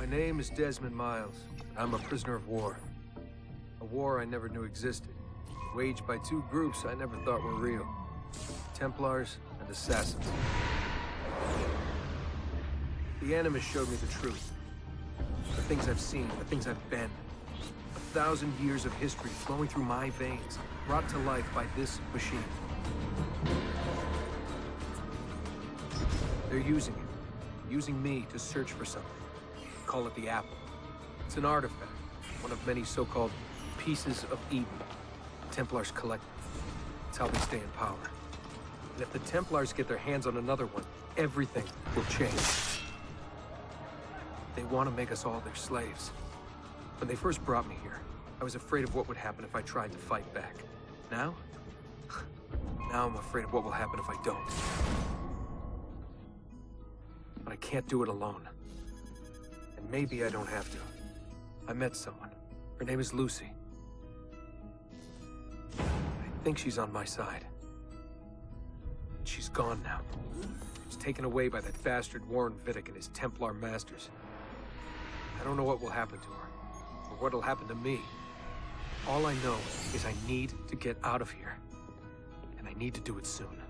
My name is Desmond Miles. I'm a prisoner of war. A war I never knew existed. Waged by two groups I never thought were real. Templars and Assassins. The Animus showed me the truth. The things I've seen, the things I've been. 1,000 years of history flowing through my veins, brought to life by this machine. They're using it. Using me to search for something. Call it the Apple. It's an artifact. One of many so-called pieces of Eden. The Templars collect them. It's how they stay in power. And if the Templars get their hands on another one, everything will change. They want to make us all their slaves. When they first brought me here, I was afraid of what would happen if I tried to fight back. Now? Now I'm afraid of what will happen if I don't. But I can't do it alone. And maybe I don't have to. I met someone. Her name is Lucy. I think she's on my side. She's gone now. She's taken away by that bastard Warren Vidic and his Templar masters. I don't know what will happen to her, or what'll happen to me. All I know is I need to get out of here. And I need to do it soon.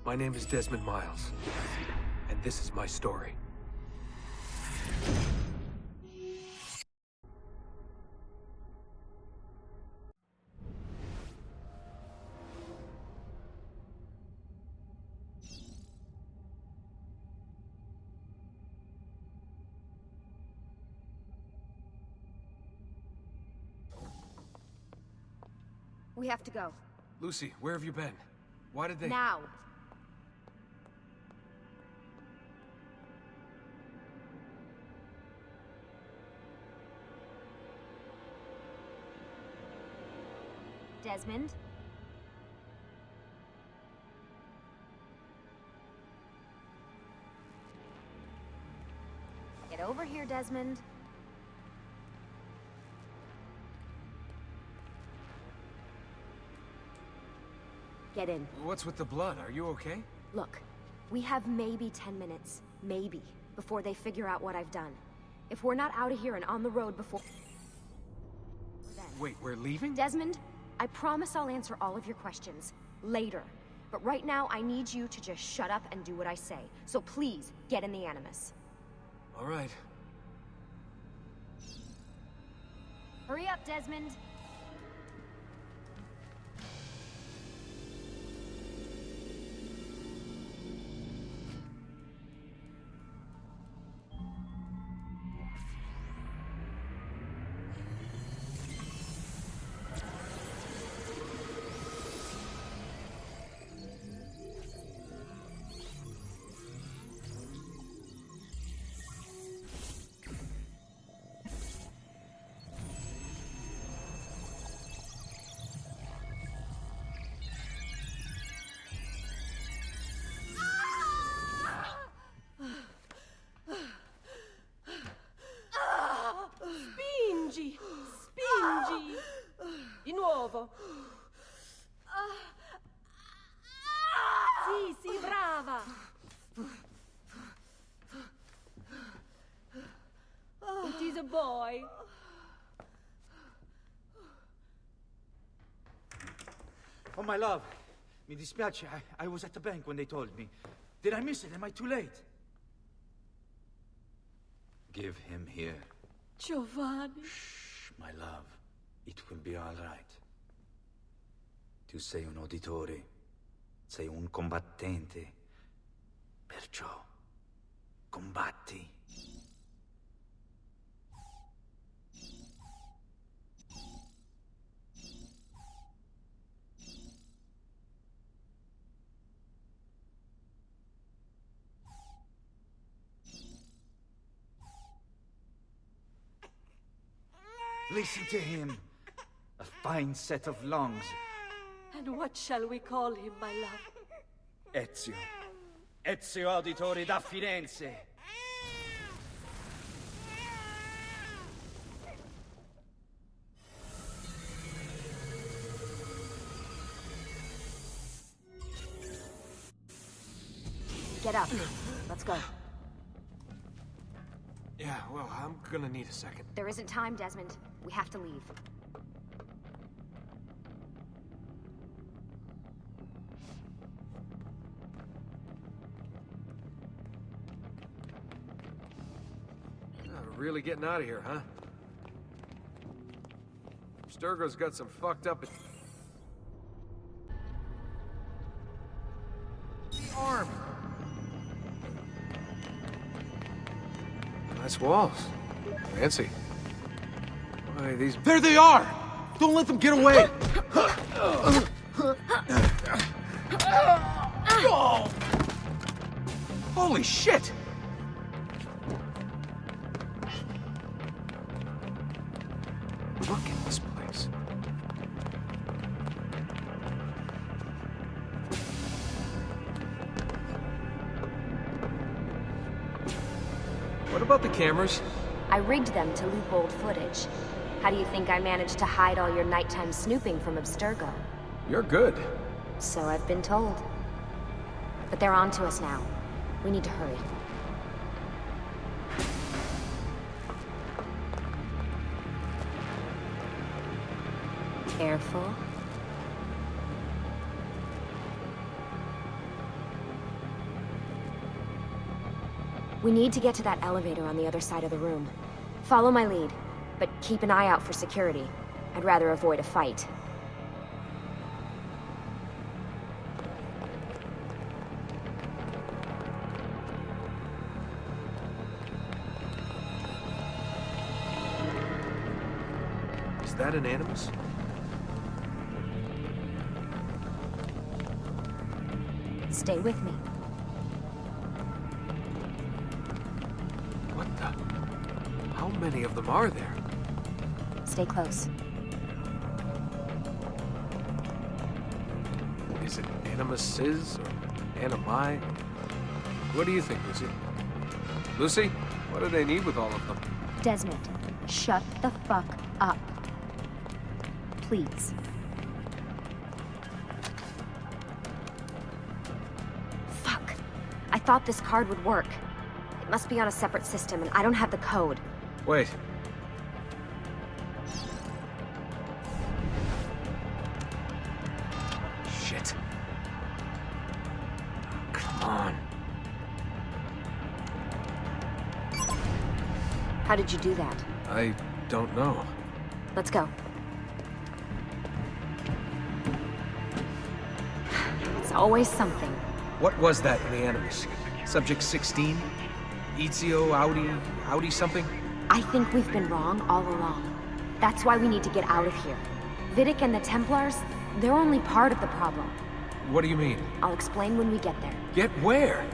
My name is Desmond Miles, and this is my story. We have to go. Lucy, where have you been? Why did they— Now! Desmond? Get over here, Desmond. Get in. What's with the blood? Are you okay? Look, we have maybe 10 minutes, maybe, before they figure out what I've done. If we're not out of here and on the road before then. Wait, we're leaving? Desmond, I promise I'll answer all of your questions later. But right now, I need you to just shut up and do what I say. So please, get in the Animus. All right. Hurry up, Desmond. Spingi! Spingi! Di nuovo! Sì, sì, brava! It is a boy. Oh, my love. Mi dispiace. I was at the bank when they told me. Did I miss it? Am I too late? Give him here. Giovanni. Shh, my love. It will be all right. Tu sei un auditore. Sei un combattente. Perciò, combatti. Listen to him. A fine set of lungs. And what shall we call him, my love? Ezio. Ezio Auditore da Firenze. Get up. Let's go. Yeah, well, I'm gonna need a second. There isn't time, Desmond. We have to leave. Really getting out of here, huh? Sturgo's got some fucked up... arm! Nice walls. Fancy. Why, these... There they are! Don't let them get away! Holy shit! Look at this place. What about the cameras? I rigged them to loop old footage. How do you think I managed to hide all your nighttime snooping from Abstergo? You're good. So I've been told. But they're on to us now. We need to hurry. Careful. We need to get to that elevator on the other side of the room. Follow my lead, but keep an eye out for security. I'd rather avoid a fight. Is that an Animus? Stay with me. What the? How many of them are there? Stay close. Is it Animuses or Animi? What do you think, Lucy? Lucy, what do they need with all of them? Desmond, shut the fuck up. Please. Fuck. I thought this card would work. It must be on a separate system, and I don't have the code. Wait. Shit. Come on. How did you do that? I don't know. Let's go. It's always something. What was that in the Animus? Subject 16? Ezio, Audi something? I think we've been wrong all along. That's why we need to get out of here. Vidic and the Templars, they're only part of the problem. What do you mean? I'll explain when we get there. Get where?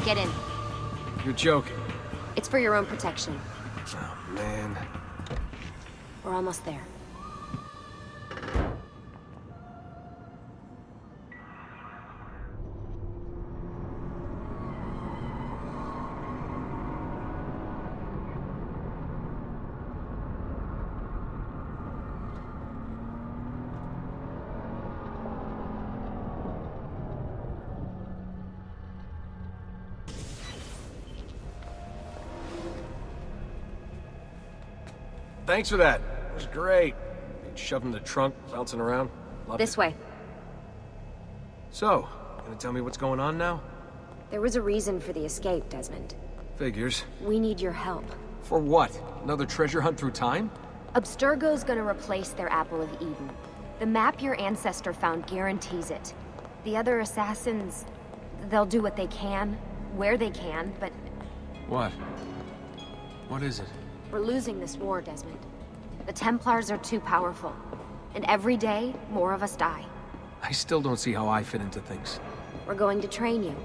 Get in. You're joking. It's for your own protection. Oh, man. We're almost there. Thanks for that. It was great. Shoved in the trunk, bouncing around. Loved This it. way. So, gonna tell me what's going on now? There was a reason for the escape, Desmond. Figures. We need your help. For what? Another treasure hunt through time? Abstergo's gonna replace their Apple of Eden. The map your ancestor found guarantees it. The other assassins, they'll do what they can, where they can, but What? What is it? we're losing this war, Desmond. The Templars are too powerful, and every day, more of us die. I still don't see how I fit into things. We're going to train you.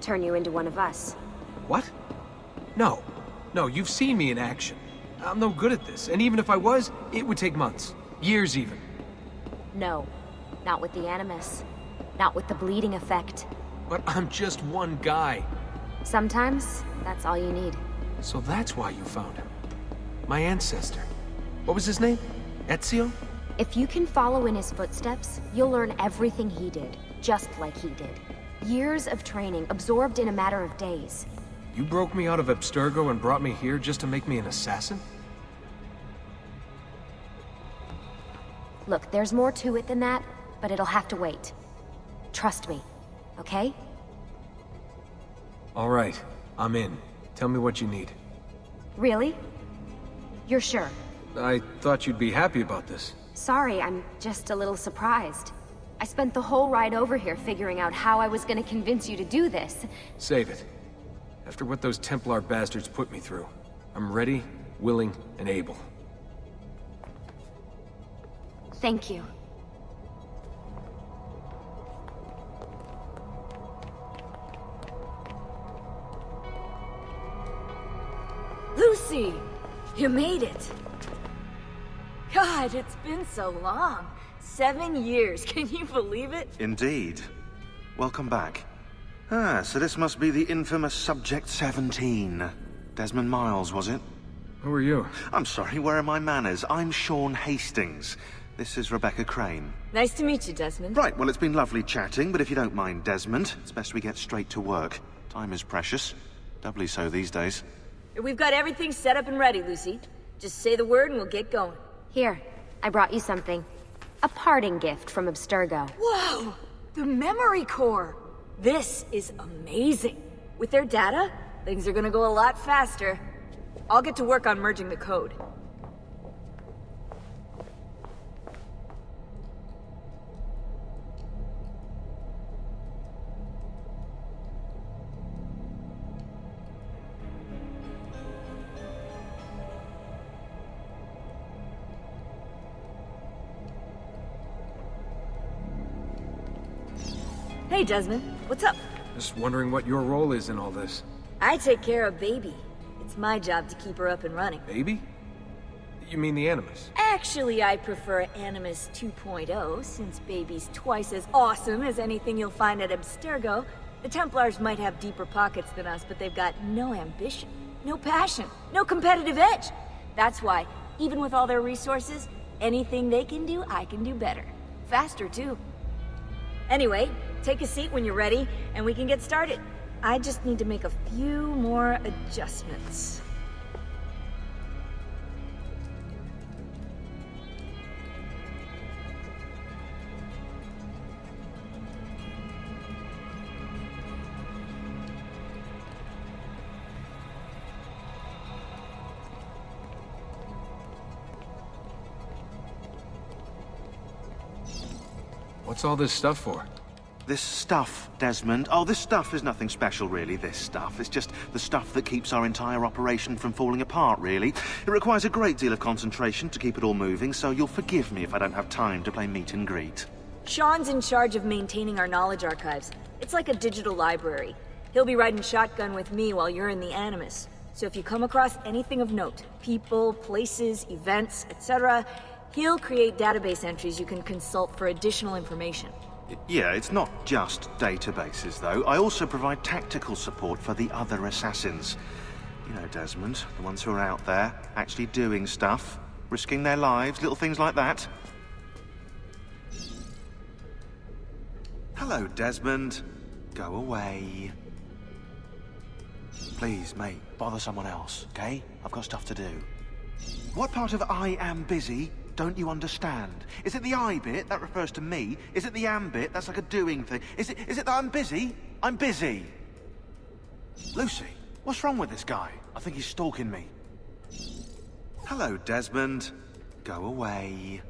Turn you into one of us. What? No. No, you've seen me in action. I'm no good at this, and even if I was, it would take months. Years even. No. Not with the Animus. Not with the bleeding effect. But I'm just one guy. Sometimes, that's all you need. So that's why you found him. My ancestor. What was his name? Ezio? If you can follow in his footsteps, you'll learn everything he did, just like he did. Years of training, absorbed in a matter of days. You broke me out of Abstergo and brought me here just to make me an assassin? Look, there's more to it than that, but it'll have to wait. Trust me, okay? All right, I'm in. Tell me what you need. Really? You're sure? I thought you'd be happy about this. Sorry, I'm just a little surprised. I spent the whole ride over here figuring out how I was gonna convince you to do this. Save it. After what those Templar bastards put me through, I'm ready, willing, and able. Thank you. Lucy! You made it! God, it's been so long. 7 years, can you believe it? Indeed. Welcome back. Ah, so this must be the infamous Subject 17. Desmond Miles, was it? Who are you? I'm sorry, where are my manners? I'm Sean Hastings. This is Rebecca Crane. Nice to meet you, Desmond. Right, well, it's been lovely chatting, but if you don't mind, Desmond, it's best we get straight to work. Time is precious. Doubly so these days. We've got everything set up and ready, Lucy. Just say the word and we'll get going. Here, I brought you something. A parting gift from Abstergo. Whoa! The memory core! This is amazing. With their data, things are gonna go a lot faster. I'll get to work on merging the code. Hey, Desmond. What's up? Just wondering what your role is in all this. I take care of Baby. It's my job to keep her up and running. Baby? You mean the Animus? Actually, I prefer Animus 2.0, since Baby's twice as awesome as anything you'll find at Abstergo. The Templars might have deeper pockets than us, but they've got no ambition, no passion, no competitive edge. That's why, even with all their resources, anything they can do, I can do better. Faster, too. Anyway, take a seat when you're ready, and we can get started. I just need to make a few more adjustments. What's all this stuff for? This stuff, Desmond. Oh, this stuff is nothing special, really, this stuff. It's just the stuff that keeps our entire operation from falling apart, really. It requires a great deal of concentration to keep it all moving, so you'll forgive me if I don't have time to play meet and greet. Sean's in charge of maintaining our knowledge archives. It's like a digital library. He'll be riding shotgun with me while you're in the Animus. So if you come across anything of note, people, places, events, etc., he'll create database entries you can consult for additional information. Yeah, it's not just databases, though. I also provide tactical support for the other assassins. You know, Desmond, the ones who are out there, actually doing stuff, risking their lives, little things like that. Hello, Desmond. Go away. Please, mate, bother someone else, okay? I've got stuff to do. What part of I am busy don't you understand? Is it the I bit? That refers to me. Is it the am bit? That's like a doing thing. Is it that I'm busy? I'm busy. Lucy, what's wrong with this guy? I think he's stalking me. Hello, Desmond. Go away.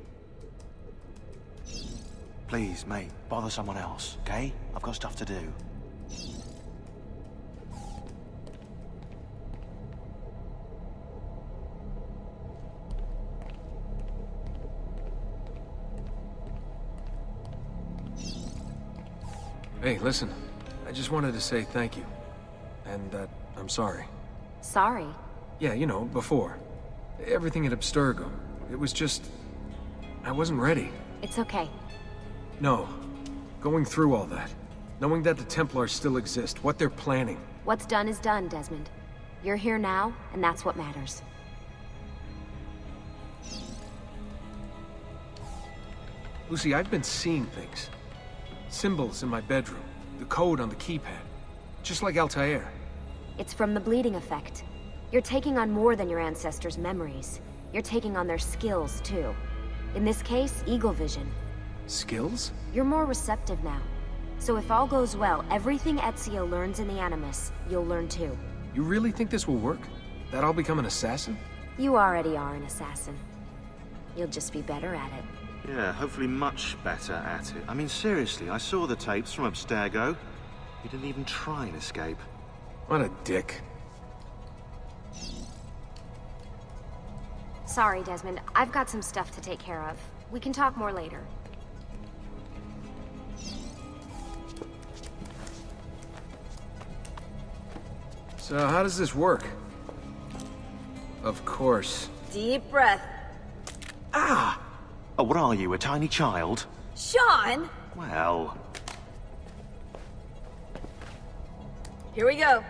Please, mate, bother someone else, okay? I've got stuff to do. Hey, listen. I just wanted to say thank you. And that I'm sorry. Sorry. Yeah, you know, before. Everything at Abstergo. It was just... I wasn't ready. It's okay. No. Going through all that. Knowing that the Templars still exist, what they're planning. What's done is done, Desmond. You're here now, and that's what matters. Lucy, I've been seeing things. Symbols in my bedroom. The code on the keypad. Just like Altair. It's from the bleeding effect. You're taking on more than your ancestors' memories. You're taking on their skills, too. In this case, eagle vision. Skills? You're more receptive now. So if all goes well, everything Ezio learns in the Animus, you'll learn too. You really think this will work? That I'll become an assassin? You already are an assassin. You'll just be better at it. Yeah, hopefully much better at it. I mean, seriously, I saw the tapes from Abstergo. You didn't even try and escape. What a dick. Sorry, Desmond. I've got some stuff to take care of. We can talk more later. So how does this work? Of course. Deep breath. Ah! Oh, what are you, a tiny child? Sean! Well... Here we go.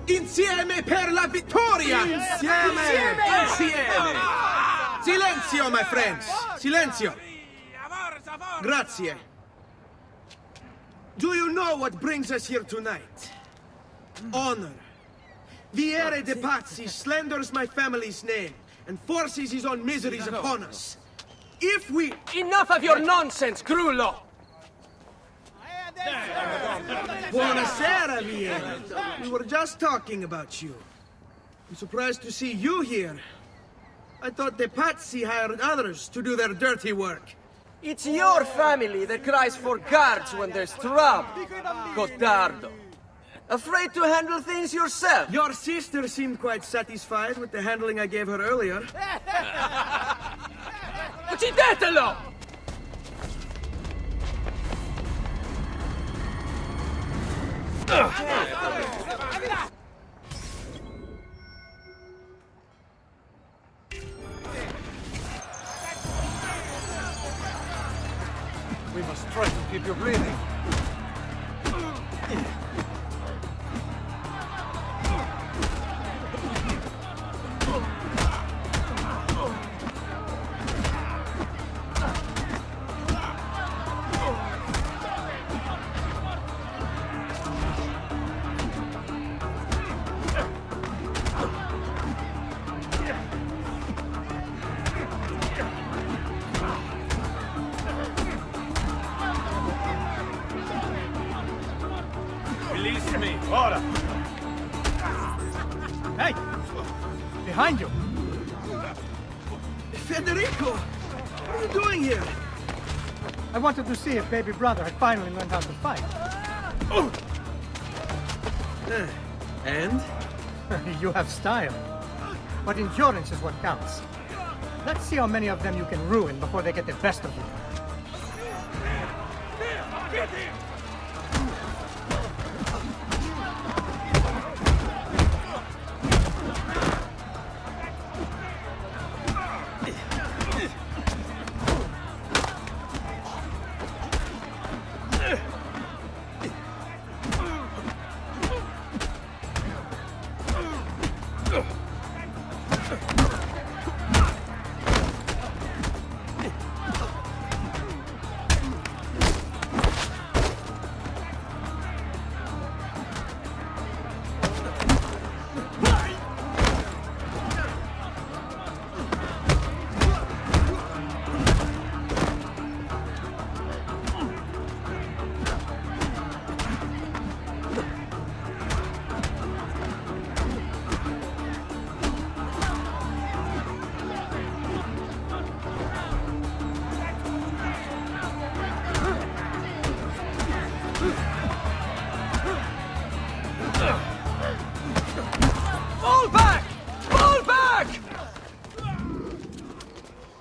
Insieme per la vittoria! Insieme! Insieme! Silenzio, my friends! Silenzio! Grazie. Do you know what brings us here tonight? Honor. Viere de Pazzi slanders my family's name and forces his own miseries upon us. If we... Enough of your nonsense, Grullo! Buonasera, Viere. We were just talking about you. I'm surprised to see you here. I thought the Pazzi hired others to do their dirty work. It's your family that cries for guards when there's trouble, Gottardo. Afraid to handle things yourself? Your sister seemed quite satisfied with the handling I gave her earlier. Uccidetelo! We must try to keep you breathing. Release me, ora! Hey! Behind you! Federico! What are you doing here? I wanted to see if baby brother had finally learned how to fight. And? You have style. But endurance is what counts. Let's see how many of them you can ruin before they get the best of you.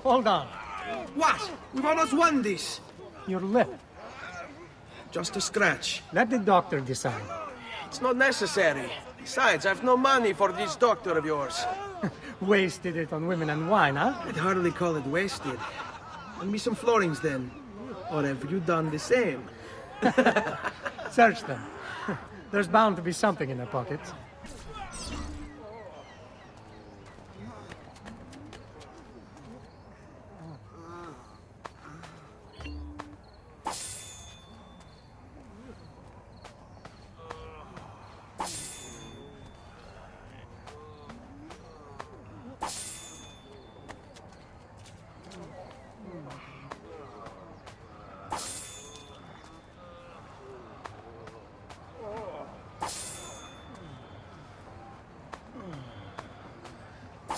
Hold on. What? We've almost won this. Your lip. Just a scratch. Let the doctor decide. It's not necessary. Besides, I've no money for this doctor of yours. Wasted it on women and wine, huh? I'd hardly call it wasted. Lend me some florins then. Or have you done the same? Search them. There's bound to be something in their pockets.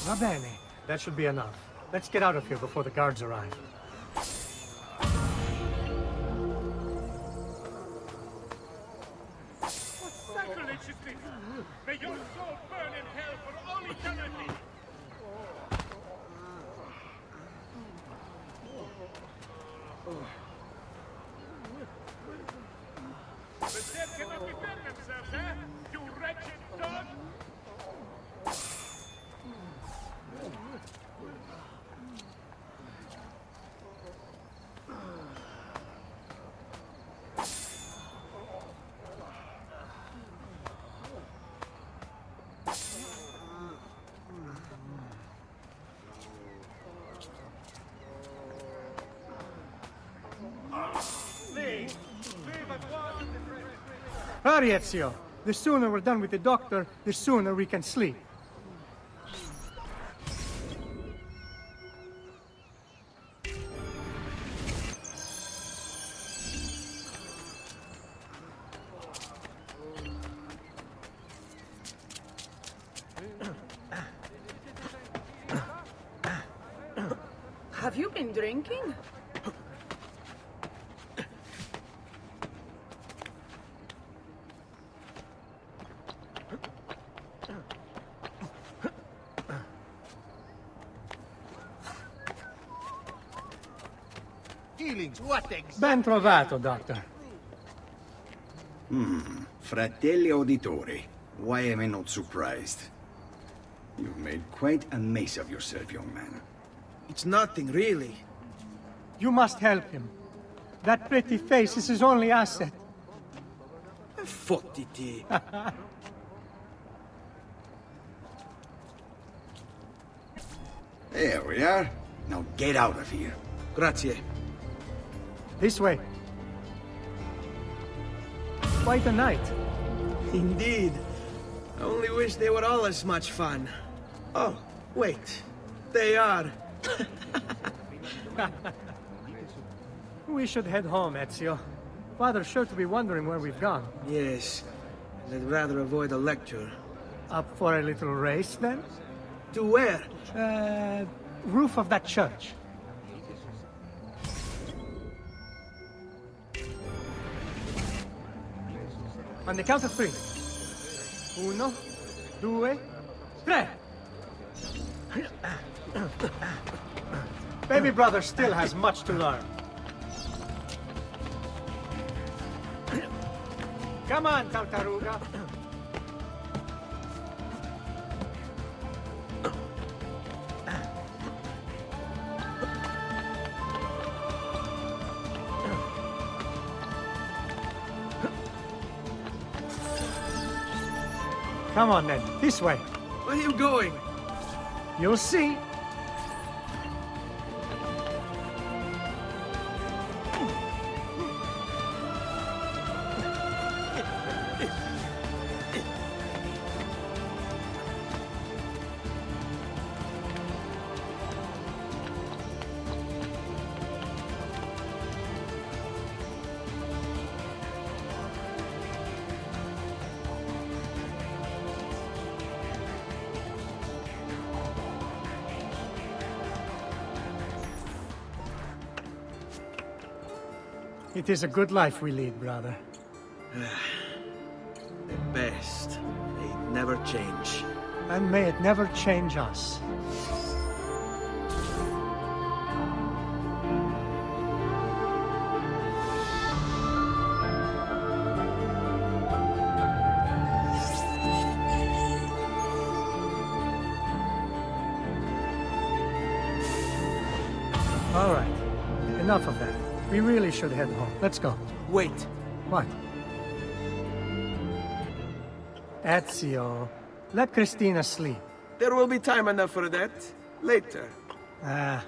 Va bene. That should be enough. Let's get out of here before the guards arrive. What sacrilege is this? May your soul burn in hell for all eternity! The dead cannot defend themselves, eh? You wretched dog! Hurry, Ezio. The sooner we're done with the doctor, the sooner we can sleep. Have you been drinking? Ben trovato, Doctor. Fratelli Auditore, why am I not surprised? You've made quite a mess of yourself, young man. It's nothing, really. You must help him. That pretty face is his only asset. Fottiti. There we are. Now get out of here. Grazie. This way. Quite a night. Indeed. I only wish they were all as much fun. Oh, wait. They are. We should head home, Ezio. Father's sure to be wondering where we've gone. Yes. I'd rather avoid a lecture. Up for a little race, then? To where? Roof of that church. On the count of three. 1, 2, 3. Baby brother still has much to learn. Come on, Tartaruga. Come on then, this way. Where are you going? You'll see. It is a good life we lead, brother. At best, they never change. And may it never change us. All right. Enough of that. We really should head home. Let's go. Wait. What? Ezio, let Christina sleep. There will be time enough for that. Later. Ah.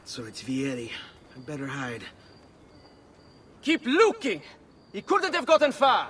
So it's Vieri. I'd better hide. Keep looking! He couldn't have gotten far!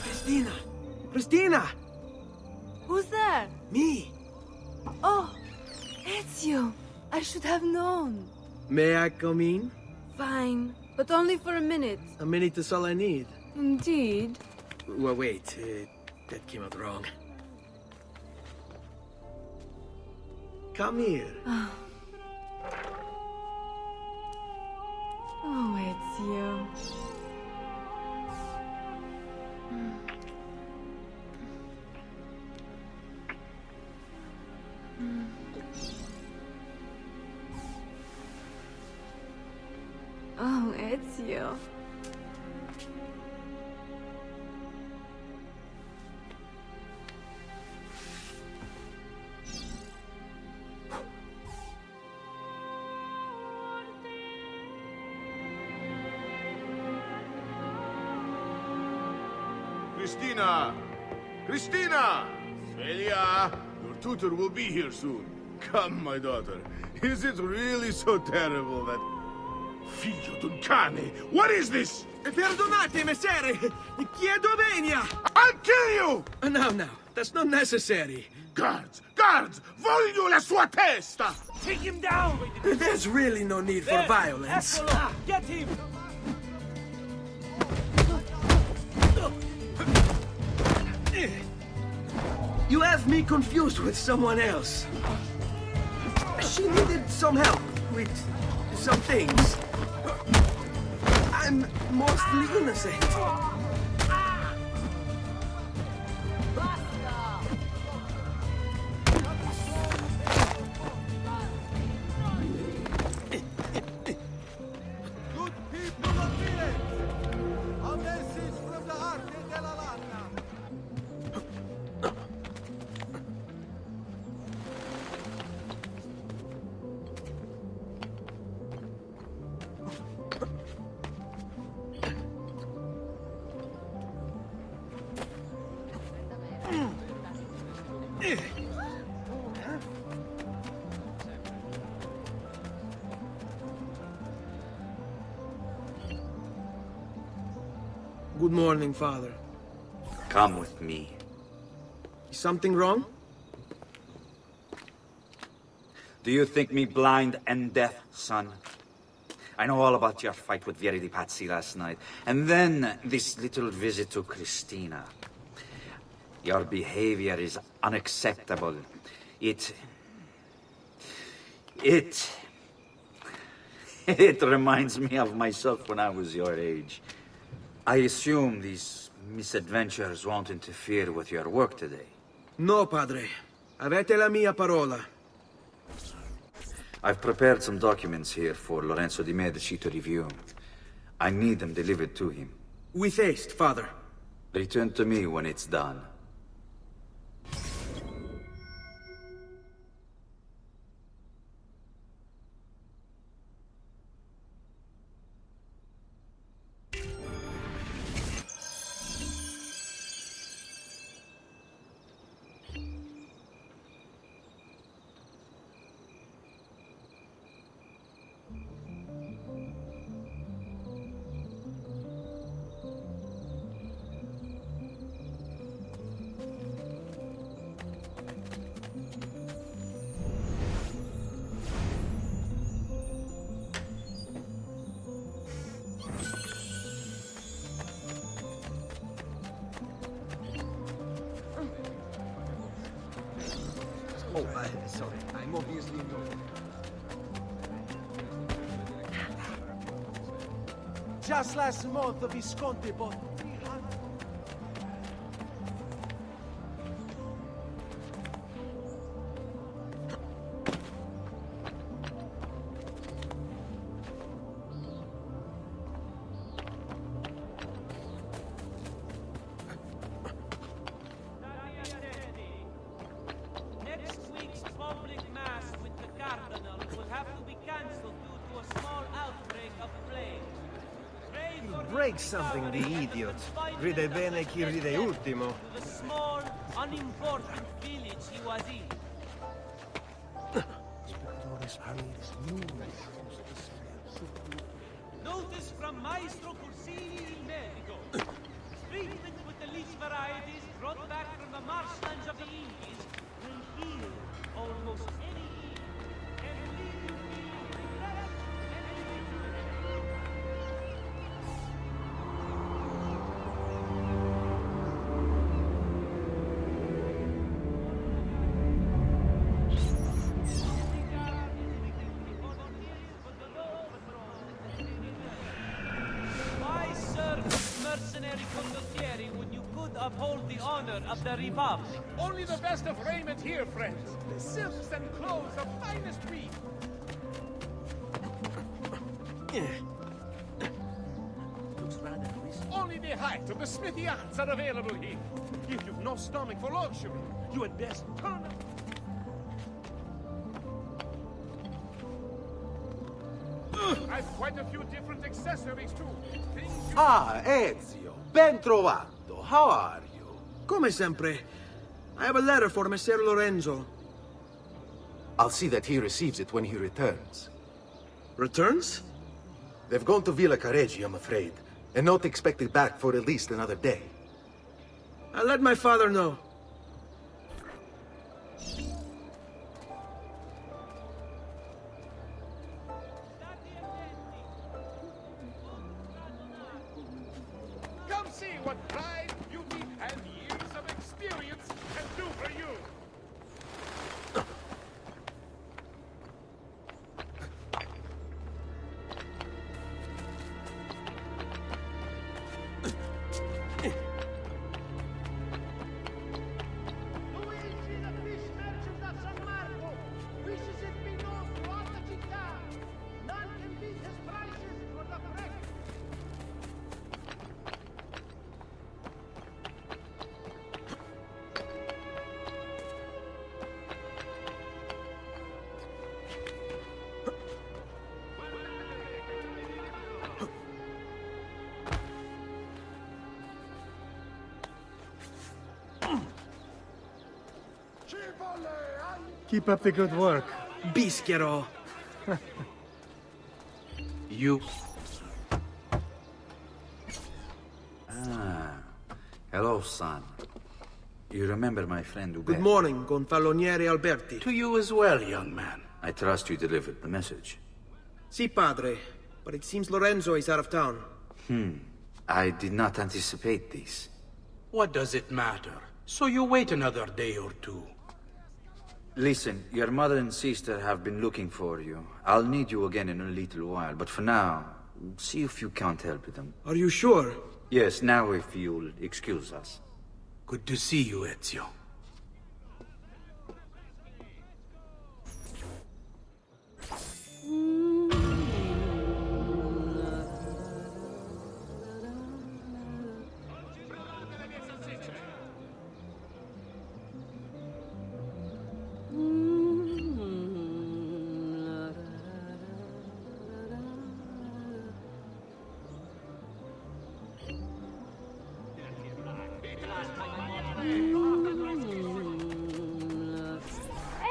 Christina! Christina! Who's there? Me! Oh, Ezio. I should have known. May I come in? Fine, but only for a minute. A minute is all I need. Indeed. Well, wait. That came out wrong. Come here. Oh, Ezio. Oh, Ezio. Christina! Christina! Svelia! Your tutor will be here soon. Come, my daughter. Is it really so terrible that... Figlio d'un cane! What is this? Perdonate, messere! Chiedo venia! I'll kill you! No, that's not necessary. Guards! Guards! Voglio la sua testa! Take him down! There's really no need for violence. Eccolo! Get him! You have me confused with someone else. She needed some help with some things. I'm mostly innocent. Good morning, Father. Come with me. Is something wrong? Do you think me blind and deaf, son? I know all about your fight with Vieri di Pazzi last night. And then this little visit to Christina. Your behavior is unacceptable. It reminds me of myself when I was your age. I assume these misadventures won't interfere with your work today. No, Padre. Avete la mia parola. I've prepared some documents here for Lorenzo di Medici to review. I need them delivered to him. With haste, Father. Return to me when it's done. Oh, sorry. I'm obviously not. Just last month, the Visconti bought 300. Break something, the idiot. Ride bene chi ride ultimo. The small, unimportant village he was in. Notice from Maestro Corsini il Medico. Treatment with the least varieties brought back from the marshlands of the Indies will heal almost any ill and leave you feeling refreshed and rejuvenated. Uphold the honor of the Republic. Only the best of raiment here, friends. Silks and clothes of finest weave. Only the height of the smithy arts are available here. If you've no stomach for luxury, you had best turn up. I've quite a few different accessories too. Ah, Ezio, ben trovato. How are you? Come sempre. I have a letter for Messer Lorenzo. I'll see that he receives it when he returns. Returns? They've gone to Villa Careggi, I'm afraid, and not expected back for at least another day. I'll let my father know. Come see what pride, beauty, and years of experience can do for you. Luigi, the fish merchant of San Marco, wishes it be known throughout the città. None can beat his prices for the fresh. Keep up the good work. Bischero. You... Ah. Hello, son. You remember my friend Ube? Good morning, Gonfaloniere Alberti. To you as well, young man. I trust you delivered the message. Si, padre. But it seems Lorenzo is out of town. I did not anticipate this. What does it matter? So you wait another day or two. Listen, your mother and sister have been looking for you. I'll need you again in a little while, but for now, see if you can't help them. Are you sure? Yes, now if you'll excuse us. Good to see you, Ezio.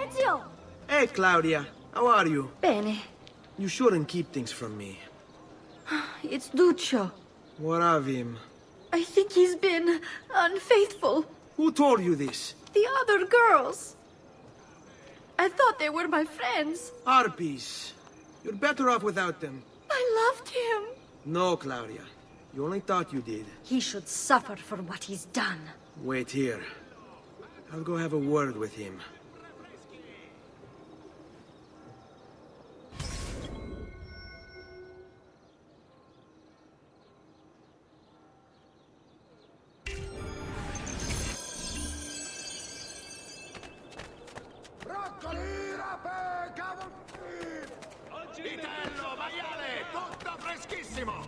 Ezio! Hey, Claudia. How are you? Bene. You shouldn't keep things from me. It's Duccio. What of him? I think he's been unfaithful. Who told you this? The other girls. I thought they were my friends. Harpies. You're better off without them. I loved him. No, Claudia. You only thought you did. He should suffer for what he's done. Wait here. I'll go have a word with him. Vitello, maiale, tutto freschissimo!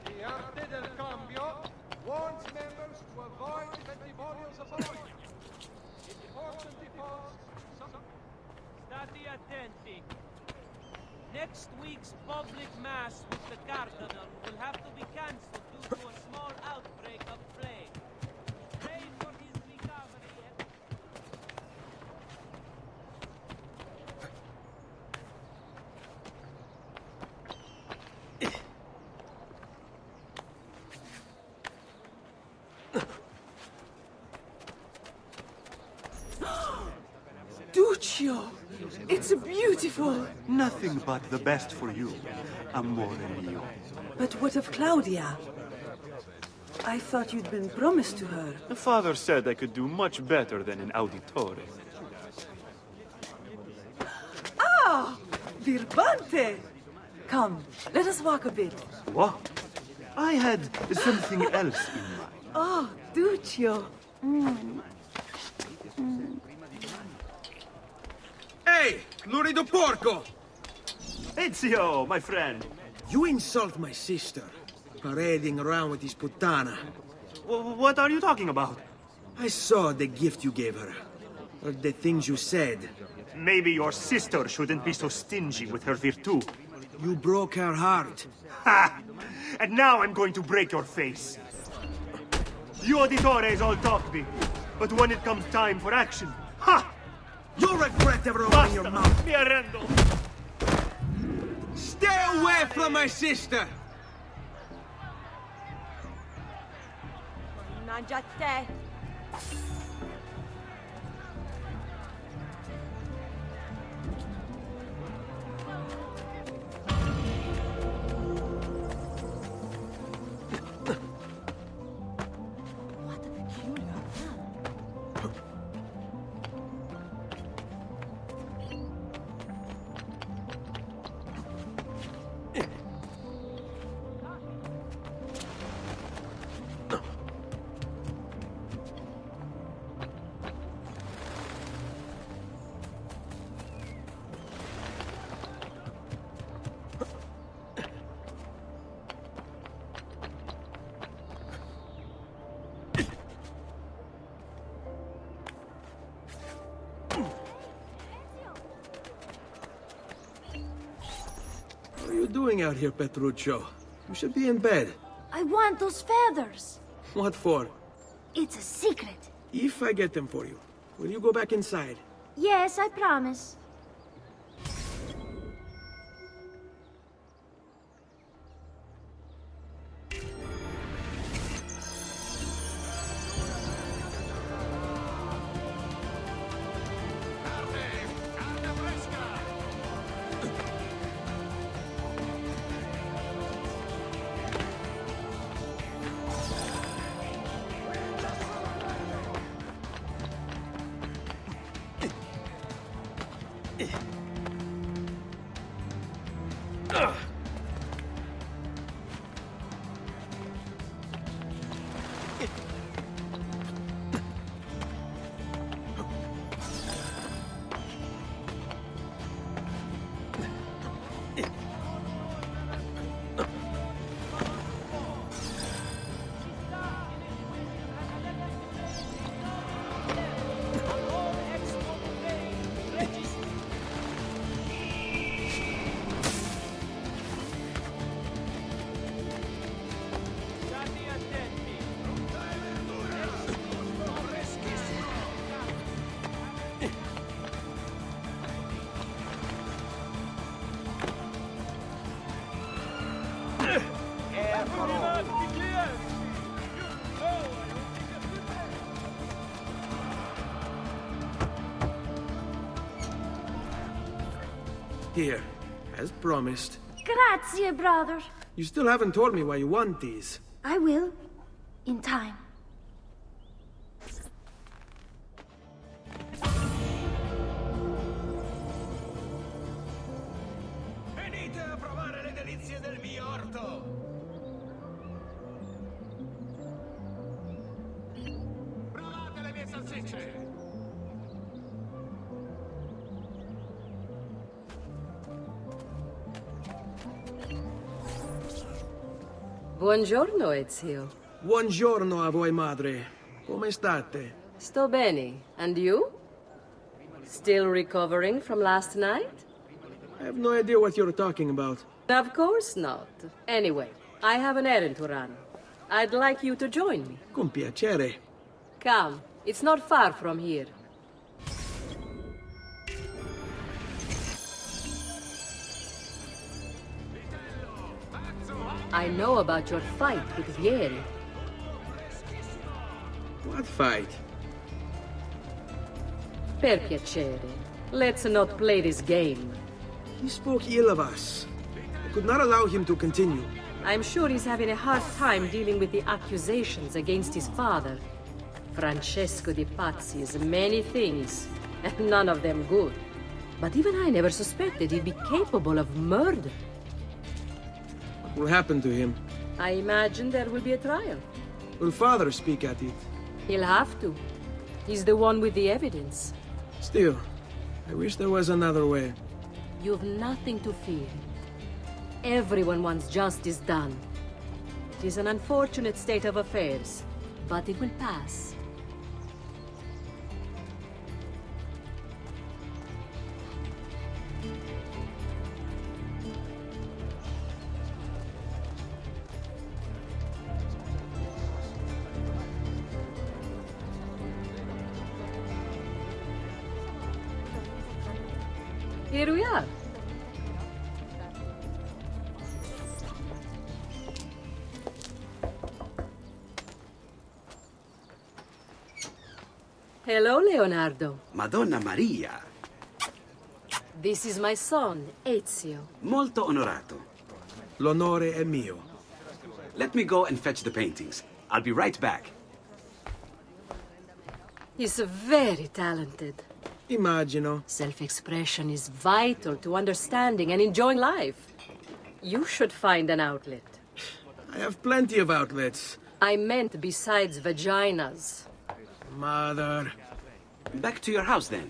The arte del cambio warns members to avoid festivals of oil. Important defaults. Stati attenti. Next week's public mass with the Cardinal will have to be cancelled due to a small outbreak of plague. Pray for his recovery and... Duccio! It's beautiful! Nothing but the best for you, amore mio. But what of Claudia? I thought you'd been promised to her. The father said I could do much better than an Auditore. Ah! Birbante! Come, let us walk a bit. What? I had something else in mind. Oh, Duccio. Hey, lurido porco! Ezio, my friend. You insult my sister, parading around with this puttana. What are you talking about? I saw the gift you gave her. Or the things you said. Maybe your sister shouldn't be so stingy with her virtù. You broke her heart. Ha! And now I'm going to break your face. You Auditores all talk big, but when it comes time for action, ha! You'll regret ever opening your mouth. Mi arrendo. Stay away from my sister! Mannaggia te! doing out here, Petruccio? You should be in bed. I want those feathers. What for? It's a secret. If I get them for you, will you go back inside? Yes, I promise. Here, as promised. Grazie, brother. You still haven't told me why you want these. I will. In time. Venite a provare le delizie del mio orto! Provate le mie salsicce! Buongiorno, Ezio. Buongiorno a voi, madre. Come state? Sto bene. And you? Still recovering from last night? I have no idea what you're talking about. Of course not. Anyway, I have an errand to run. I'd like you to join me. Con piacere. Come. It's not far from here. I know about your fight with Vieri. What fight? Per piacere. Let's not play this game. He spoke ill of us. I could not allow him to continue. I'm sure he's having a hard time dealing with the accusations against his father. Francesco di Pazzi is many things, and none of them good. But even I never suspected he'd be capable of murder. What will happen to him? I imagine there will be a trial. Will father speak at it? He'll have to. He's the one with the evidence. Still, I wish there was another way. You've nothing to fear. Everyone wants justice done. It is an unfortunate state of affairs, but it will pass. Here we are. Hello, Leonardo. Madonna Maria. This is my son, Ezio. Molto onorato. L'onore è mio. Let me go and fetch the paintings. I'll be right back. He's very talented. Immagino. Self-expression is vital to understanding and enjoying life. You should find an outlet. I have plenty of outlets. I meant besides vaginas. Mother. Back to your house, then.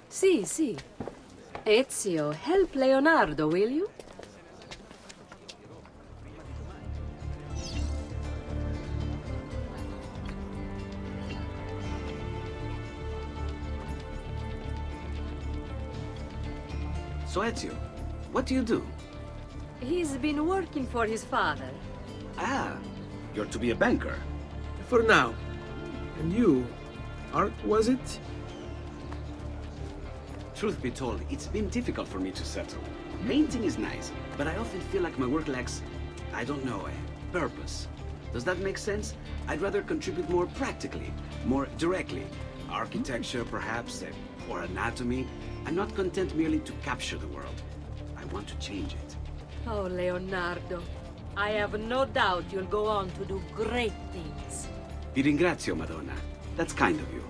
Si, si. Ezio, help Leonardo, will you? So, Ezio, what do you do? He's been working for his father. Ah, you're to be a banker. For now. And you, Art, was it? Truth be told, it's been difficult for me to settle. Painting is nice, but I often feel like my work lacks, I don't know, a purpose. Does that make sense? I'd rather contribute more practically, more directly. Architecture, perhaps, or anatomy. I'm not content merely to capture the world. I want to change it. Oh, Leonardo. I have no doubt you'll go on to do great things. Vi ringrazio, Madonna. That's kind of you.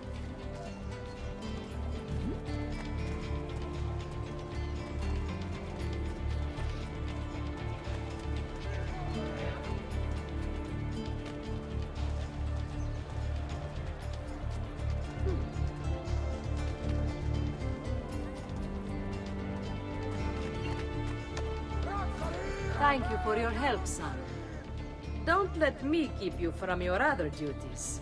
Thank you for your help, son. Don't let me keep you from your other duties.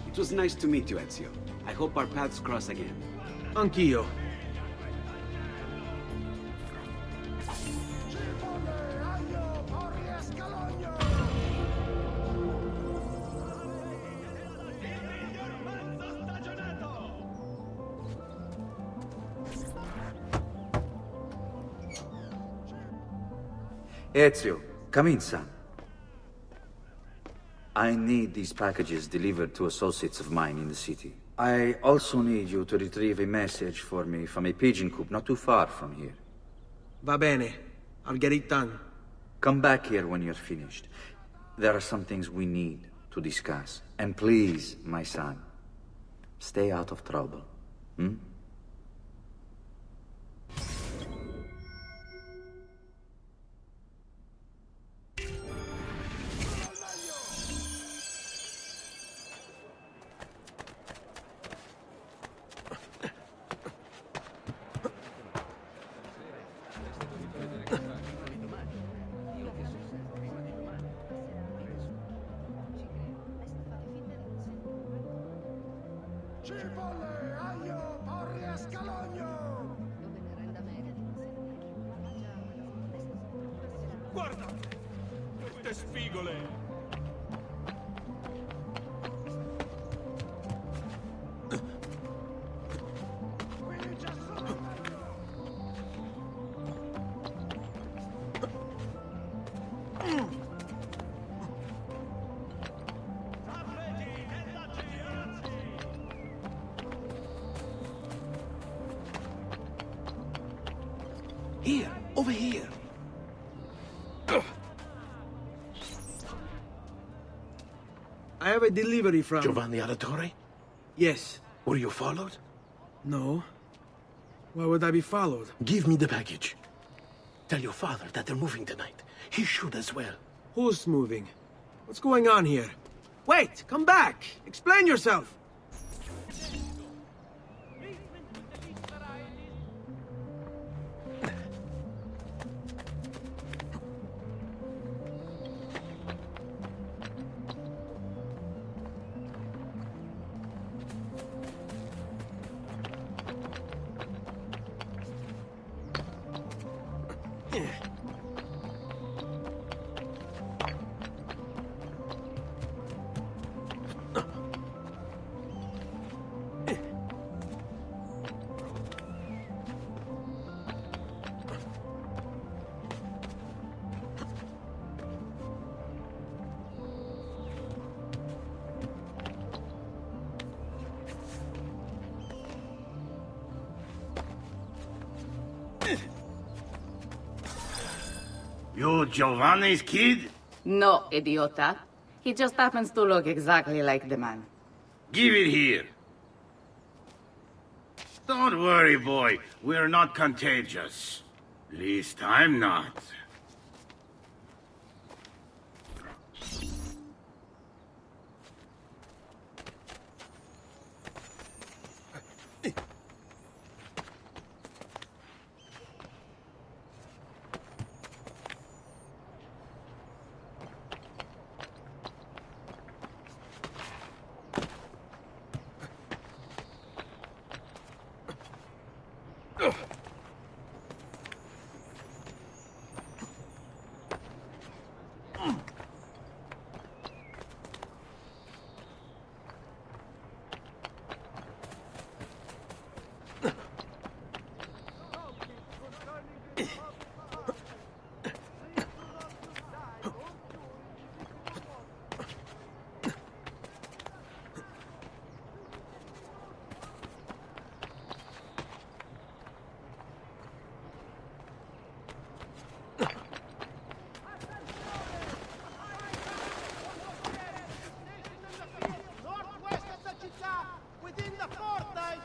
It was nice to meet you, Ezio. I hope our paths cross again. Anch'io. Ezio, come in, son. I need these packages delivered to associates of mine in the city. I also need you to retrieve a message for me from a pigeon coop not too far from here. Va bene. I'll get it done. Come back here when you're finished. There are some things we need to discuss. And please, my son, stay out of trouble. Hmm? Guarda! Queste spigole! Here, over here. I have a delivery from... Giovanni Auditore? Yes. Were you followed? No. Why would I be followed? Give me the package. Tell your father that they're moving tonight. He should as well. Who's moving? What's going on here? Wait! Come back! Explain yourself! You Giovanni's kid? No, idiota. He just happens to look exactly like the man. Give it here. Don't worry, boy. We're not contagious. Least I'm not. within the fortnight.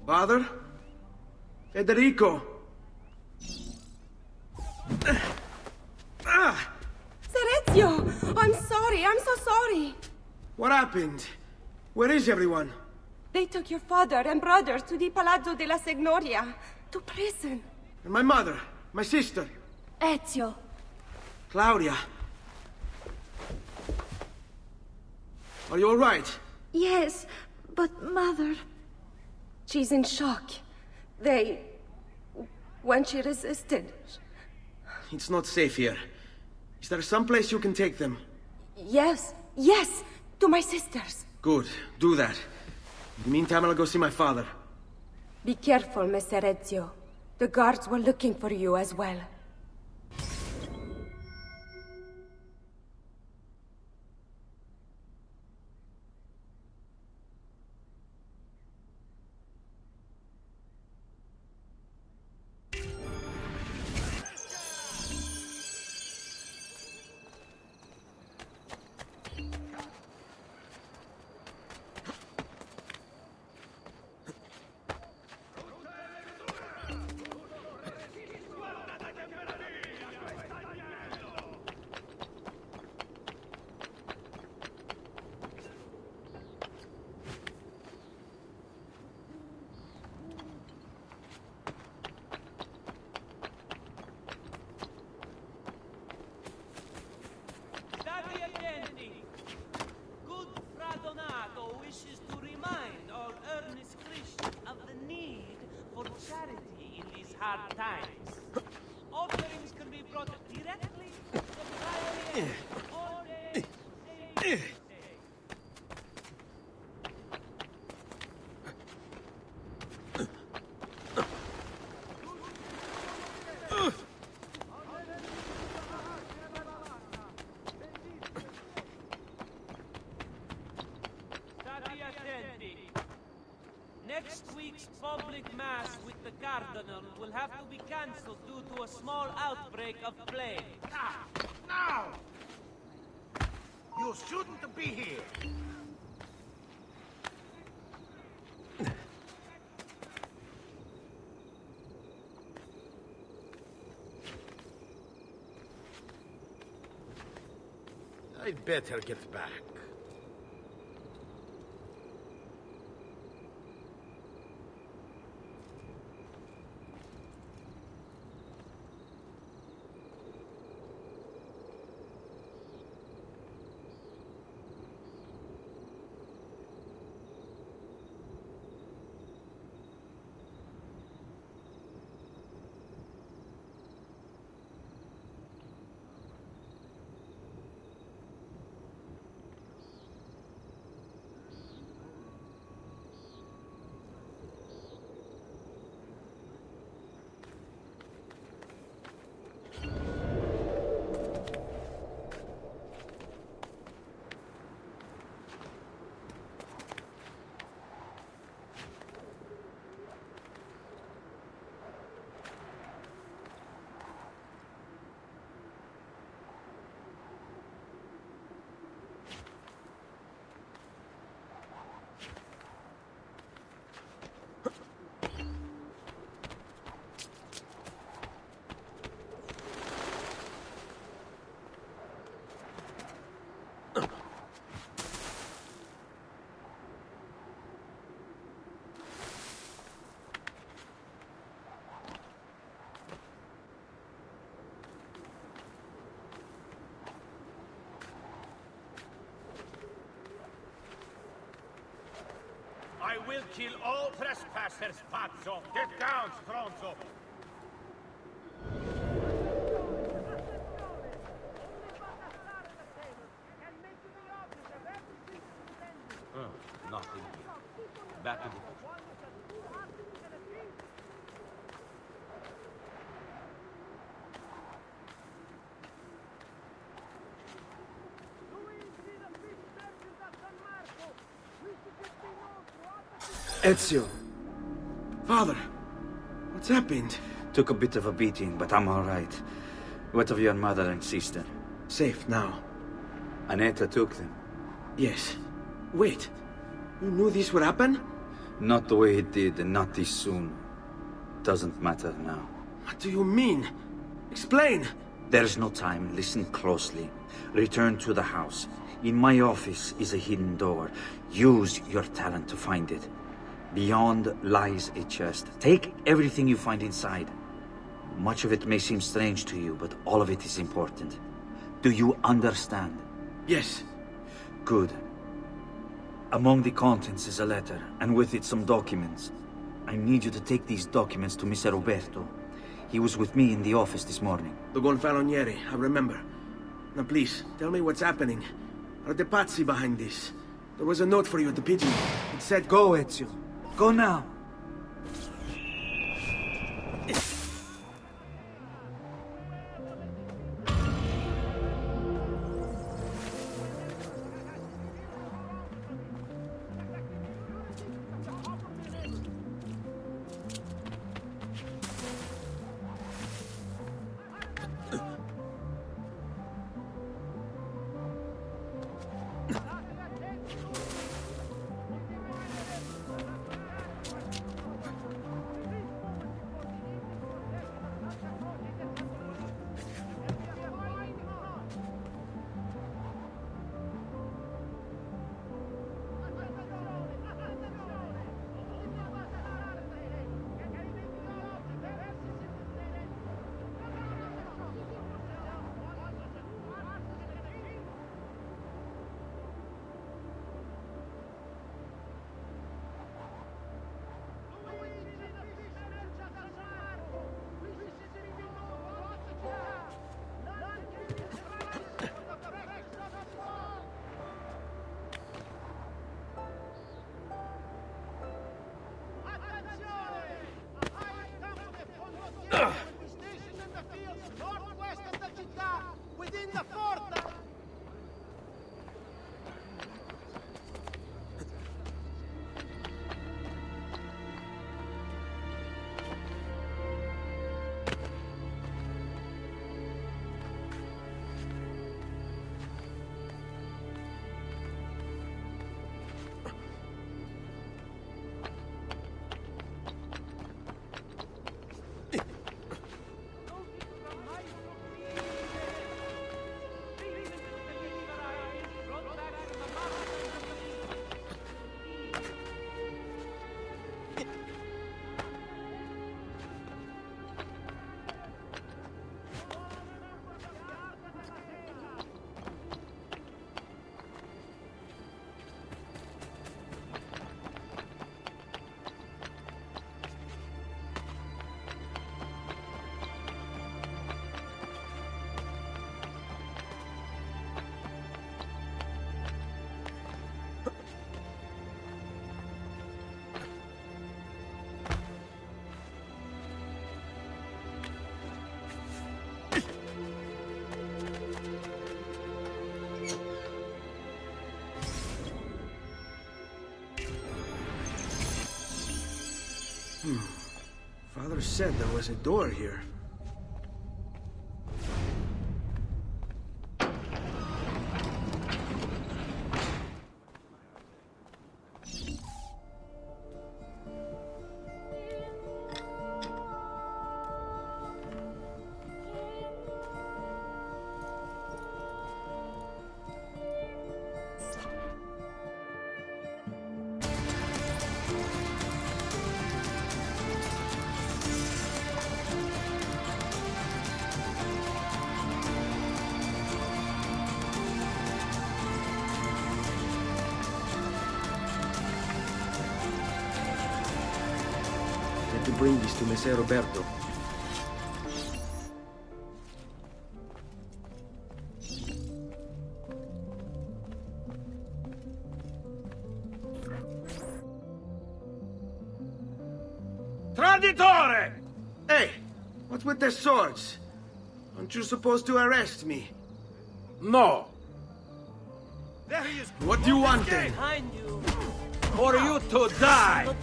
Father? Federico! Ezio! I'm sorry, I'm so sorry! What happened? Where is everyone? They took your father and brothers to the Palazzo della Signoria, to prison. And my mother? My sister? Ezio. Claudia? Are you all right? Yes, but Mother... She's in shock. When she resisted... It's not safe here. Is there some place you can take them? Yes, to my sisters. Good, do that. In the meantime, I'll go see my father. Be careful, Messer Ezio. The guards were looking for you as well. Wishes to remind all earnest Christians of the need for charity in these hard times. Offerings can be brought directly to the Priory all day. Next week's public mass with the Cardinal will have to be cancelled due to a small outbreak of plague. Now! You shouldn't be here. I'd better get back. I will kill all trespassers, Pazzo! Get down, Stronzo! Nothing here. Back to the... Ezio. Father, what's happened? Took a bit of a beating, but I'm all right. What of your mother and sister? Safe now. Annetta took them. Yes. Wait. You knew this would happen? Not the way it did, and not this soon. Doesn't matter now. What do you mean? Explain! There's no time. Listen closely. Return to the house. In my office is a hidden door. Use your talent to find it. Beyond lies a chest. Take everything you find inside. Much of it may seem strange to you, but all of it is important. Do you understand? Yes. Good. Among the contents is a letter, and with it some documents. I need you to take these documents to Mr. Roberto. He was with me in the office this morning. The Gonfaloniere, I remember. Now please, tell me what's happening. Are the Pazzi behind this? There was a note for you at the pigeon. It said, "Go, Ezio. Go now." Father said there was a door here. bring this to Messer Roberto. Traditore! Hey, what's with the swords? Aren't you supposed to arrest me? No. There he is. What do you want then? For you to die!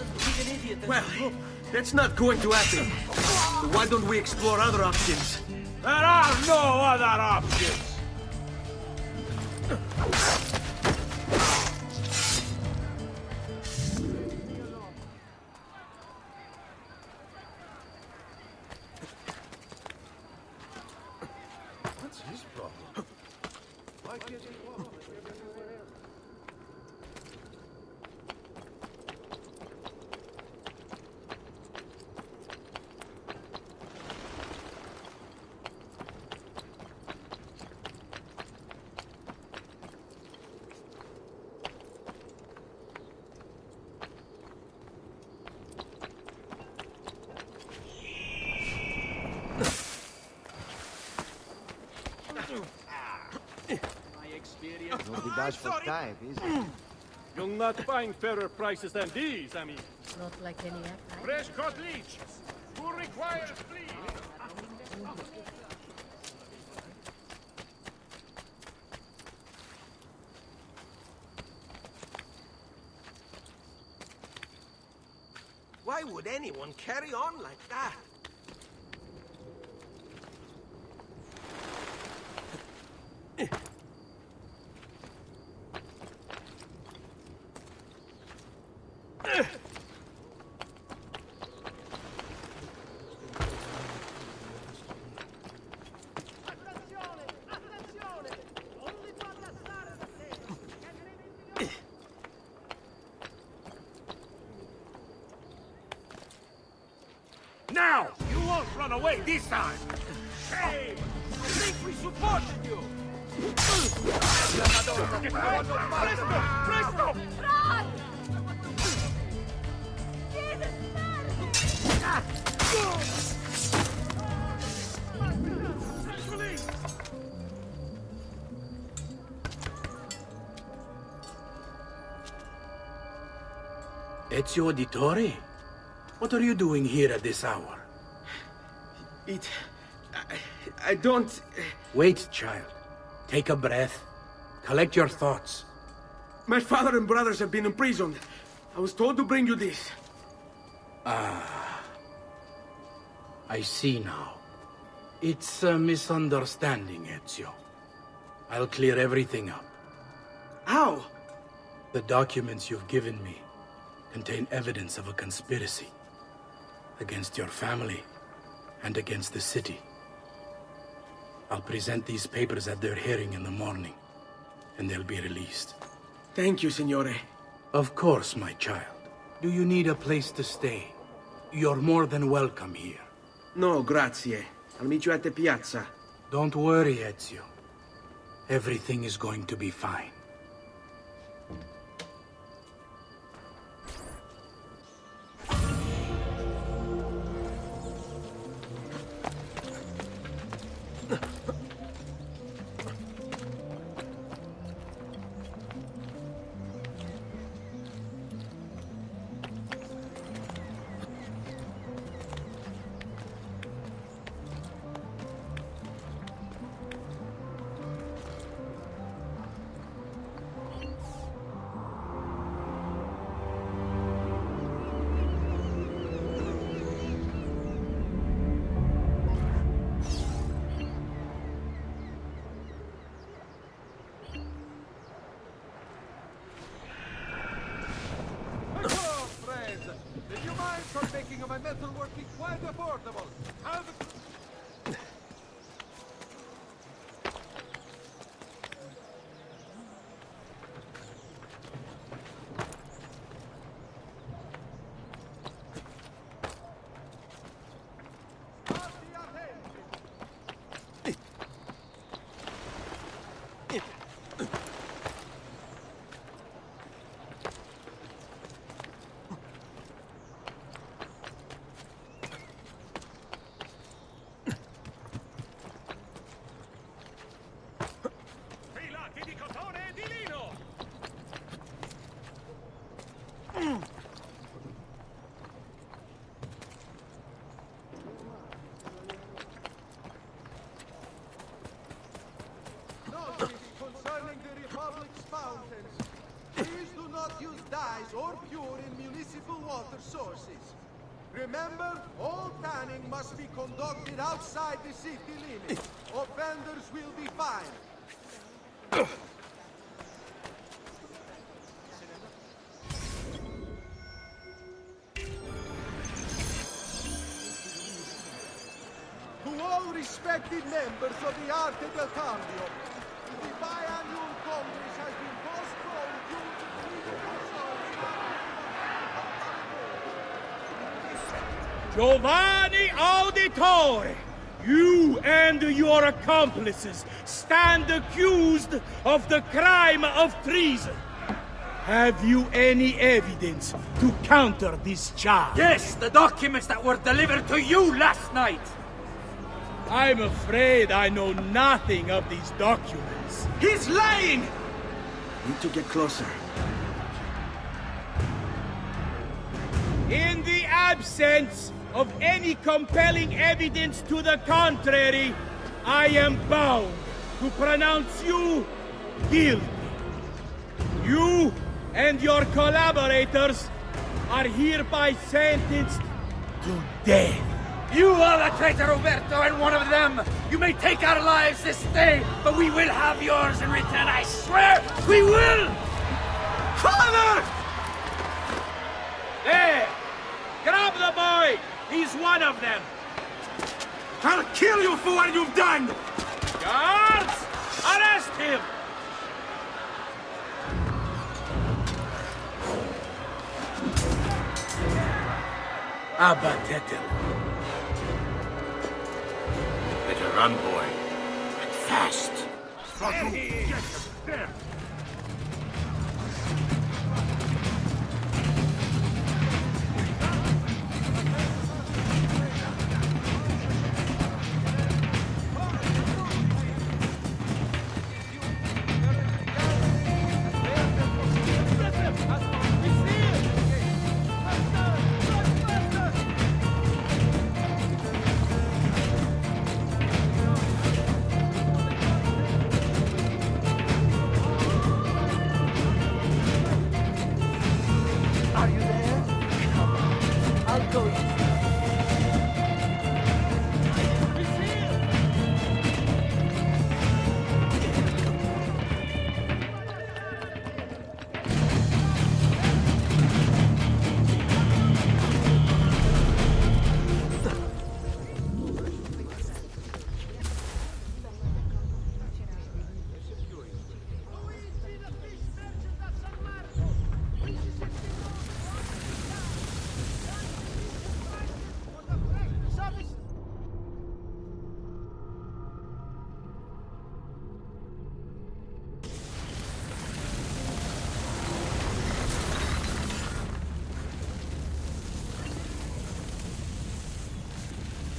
Well, that's not going to happen. So why don't we explore other options? There are no other options! What's his problem? Why can't he walk? No be dash for time, is it? You'll not find fairer prices than these, I mean. Not like any other. Fresh caught leech. Who requires fleas? Why would anyone carry on like that? Now! You won't run away this time! Shame! I think we supported you! Presto! Presto! Ezio Auditore? What are you doing here at this hour? I don't... Wait, child. Take a breath. Collect your thoughts. My father and brothers have been imprisoned. I was told to bring you this. Ah. I see now. It's a misunderstanding, Ezio. I'll clear everything up. How? The documents you've given me contain evidence of a conspiracy against your family and against the city. I'll present these papers at their hearing in the morning, and they'll be released. Thank you, Signore. Of course, my child. Do you need a place to stay? You're more than welcome here. No, grazie. I'll meet you at the piazza. Don't worry, Ezio. Everything is going to be fine. Making my metalworking quite affordable. How the... sterilize or pure in municipal water sources. Remember, all tanning must be conducted outside the city limits. Offenders will be fined. To all respected members of the Arte del Cambio, the biannual Congress has been postponed due to Giovanni Auditore, you and your accomplices stand accused of the crime of treason. Have you any evidence to counter this charge? Yes, the documents that were delivered to you last night. I'm afraid I know nothing of these documents. He's lying! Need to get closer. In the absence of any compelling evidence to the contrary, I am bound to pronounce you guilty. You and your collaborators are hereby sentenced to death. You are the traitor, Roberto, and one of them. You may take our lives this day, but we will have yours in return, I swear! We will! Father! There! Grab the boy! He's one of them! I'll kill you for what you've done! Guards! Arrest him! Abatetelo. Better run, boy. And fast. Hey. Get him there!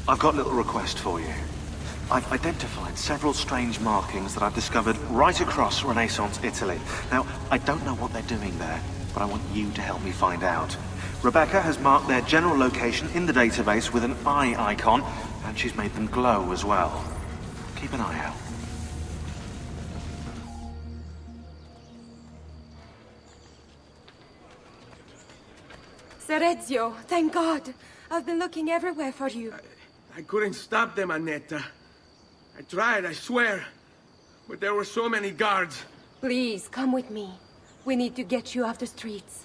I've got a little request for you. I've identified several strange markings that I've discovered right across Renaissance Italy. Now, I don't know what they're doing there, but I want you to help me find out. Rebecca has marked their general location in the database with an eye icon, and she's made them glow as well. Keep an eye out. Ser Ezio, thank God. I've been looking everywhere for you. I couldn't stop them, Annetta. I tried, I swear. But there were so many guards. Please, come with me. We need to get you off the streets.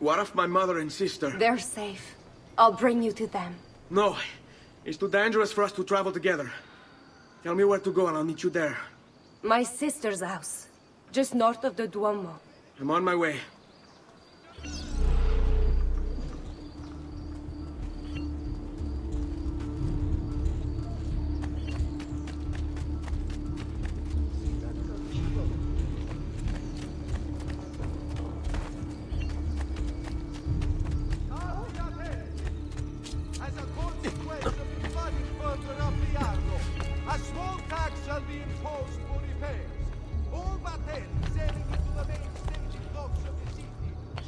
What of my mother and sister? They're safe. I'll bring you to them. No. It's too dangerous for us to travel together. Tell me where to go and I'll meet you there. My sister's house. Just north of the Duomo. I'm on my way. A small tax shall be imposed for repairs. All battels sailing into the main staging docks of the city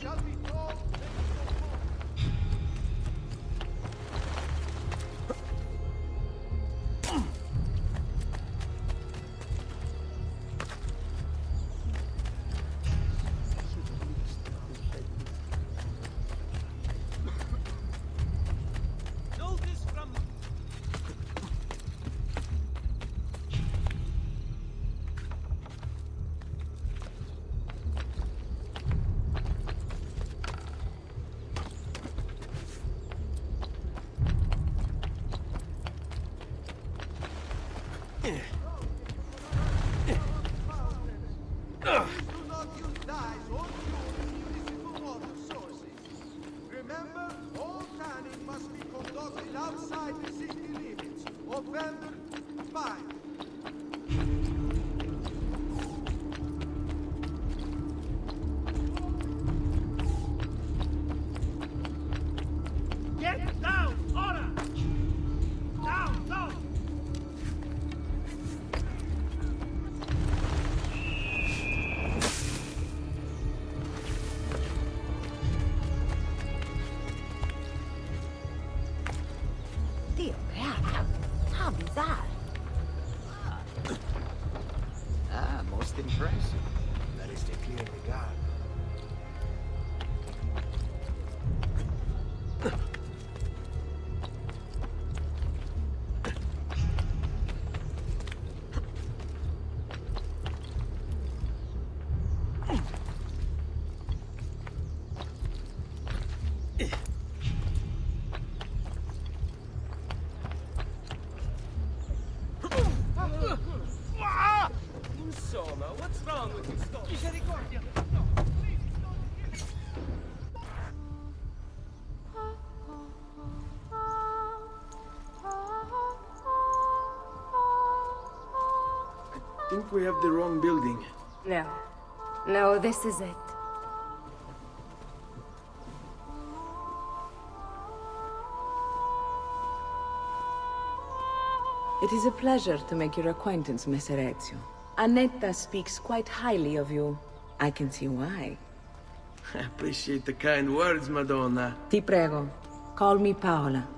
shall be tolled not use dyes or fuel in municipal water sources. Remember, all tanning must be conducted outside the city limits. Offender, fine. Get down! Order! Down! Down! Dio beata, how be that? Most impressive. That is the clear regard. Insomma, what's wrong with this dog? Misericordia! I think we have the wrong building. No. No, this is it. It is a pleasure to make your acquaintance, Messer Ezio. Annetta speaks quite highly of you. I can see why. I appreciate the kind words, Madonna. Ti prego, call me Paola.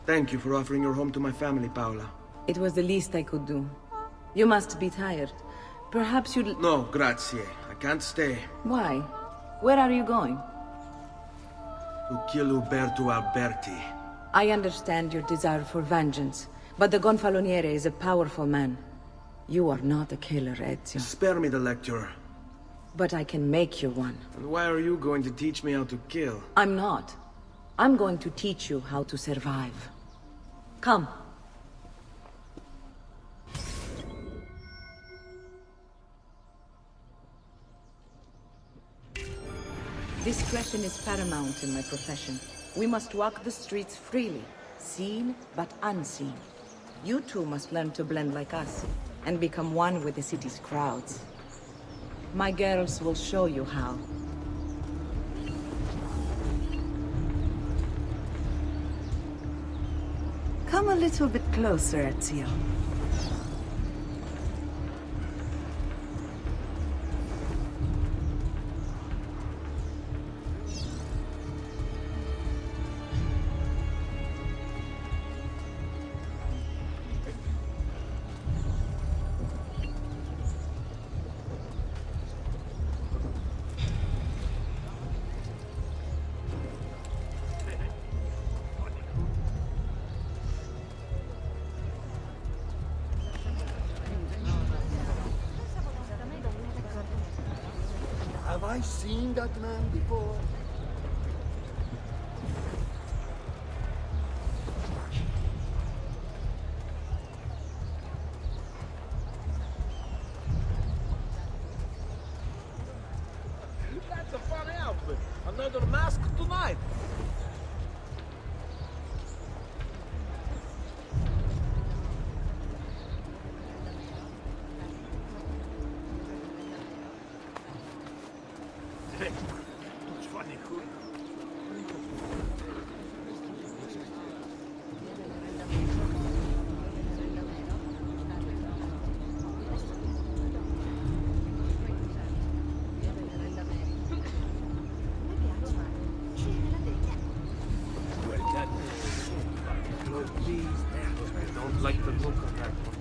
Thank you for offering your home to my family, Paola. It was the least I could do. You must be tired. Perhaps you'd... No, grazie. I can't stay. Why? Where are you going? To kill Uberto Alberti. I understand your desire for vengeance, but the Gonfaloniere is a powerful man. You are not a killer, Ezio. Spare me the lecture. But I can make you one. And why are you going to teach me how to kill? I'm not. I'm going to teach you how to survive. Come. Discretion is paramount in my profession. We must walk the streets freely, seen but unseen. You too must learn to blend like us, and become one with the city's crowds. My girls will show you how. Come a little bit closer, Ezio. Have I seen that man before? That's a fun outfit. Another mask tonight. Don't like the look of that one.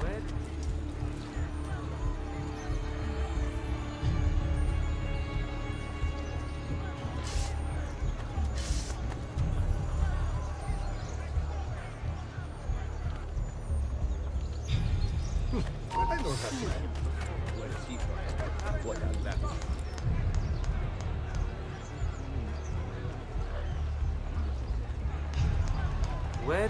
I don't have time. Where is he from? What has that? Where?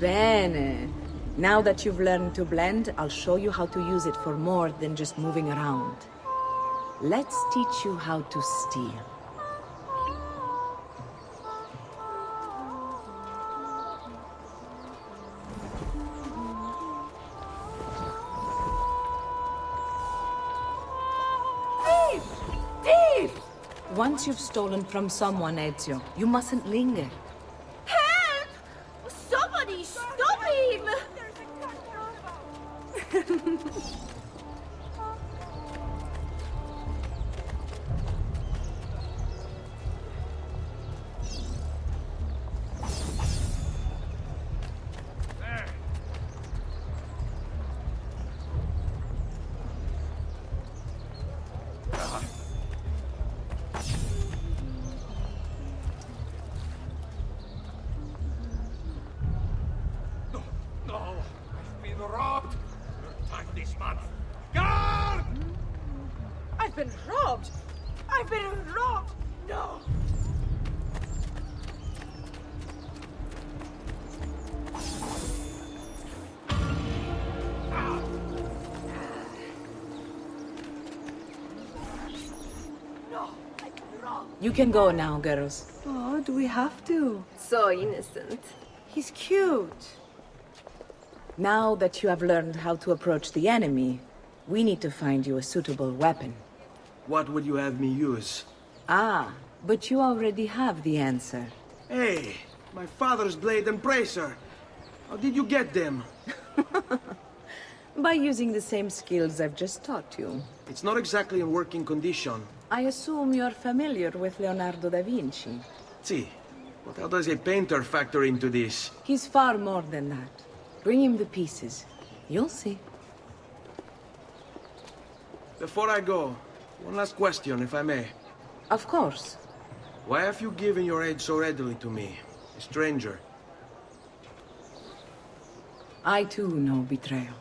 Bene. Now that you've learned to blend, I'll show you how to use it for more than just moving around. Let's teach you how to steal. Thief! Thief! Once you've stolen from someone, Ezio, you mustn't linger. Help! Somebody stop him! No, I've been robbed. Third time this month. Guard! I've been robbed! I've been robbed! No! No! I've been robbed! You can go now, girls. Oh, do we have to? So innocent. He's cute. Now that you have learned how to approach the enemy, we need to find you a suitable weapon. What would you have me use? Ah, but you already have the answer. Hey, my father's blade and bracer. How did you get them? By using the same skills I've just taught you. It's not exactly in working condition. I assume you're familiar with Leonardo da Vinci. See, but how does a painter factor into this? He's far more than that. Bring him the pieces. You'll see. Before I go, one last question, if I may. Of course. Why have you given your aid so readily to me, a stranger? I too know betrayal.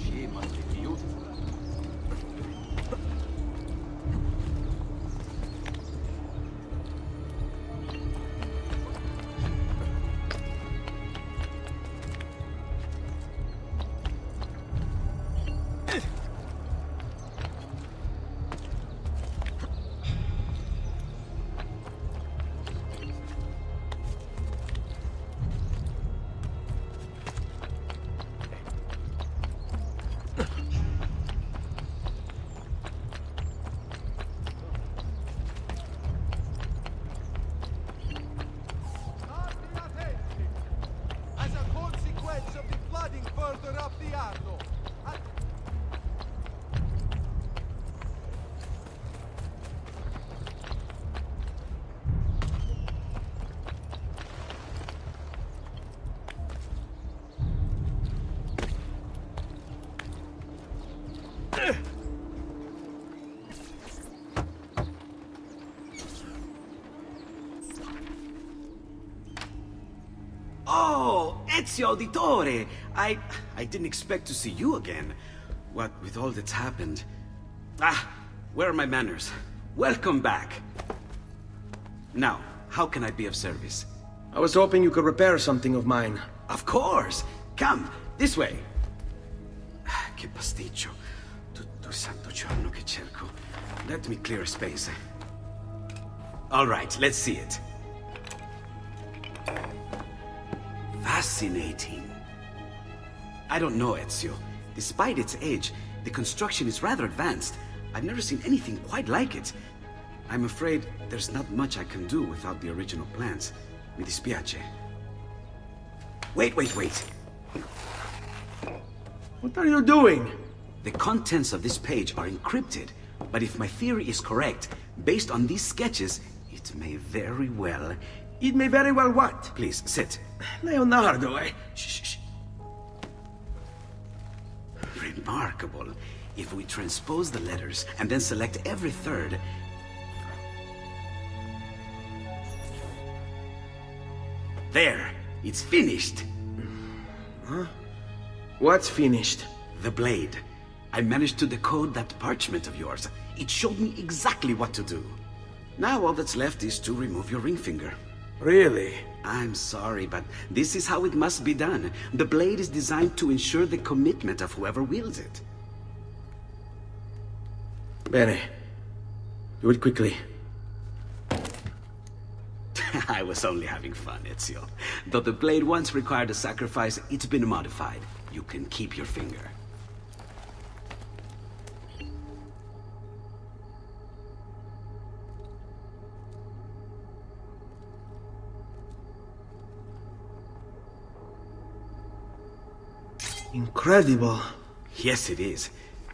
She must be beautiful. As a consequence of the flooding further up the Arno. Oh, Ezio Auditore! I didn't expect to see you again. What with all that's happened. Ah, where are my manners? Welcome back. Now, how can I be of service? I was hoping you could repair something of mine. Of course! Come, this way! Che pasticcio. Tutto il santo giorno che cerco. Let me clear a space. All right, let's see it. Fascinating. I don't know, Ezio. Despite its age, the construction is rather advanced. I've never seen anything quite like it. I'm afraid there's not much I can do without the original plans. Mi dispiace. Wait. What are you doing? The contents of this page are encrypted, but if my theory is correct, based on these sketches, it may very well... It may very well what? Please, sit. Leonardo, eh? Shh. Remarkable. If we transpose the letters and then select every third... There, it's finished. Huh? What's finished? The blade. I managed to decode that parchment of yours. It showed me exactly what to do. Now all that's left is to remove your ring finger. Really? I'm sorry, but this is how it must be done. The blade is designed to ensure the commitment of whoever wields it. Bene. Do it quickly. I was only having fun, Ezio. Though the blade once required a sacrifice, it's been modified. You can keep your finger. Incredible. Yes, it is.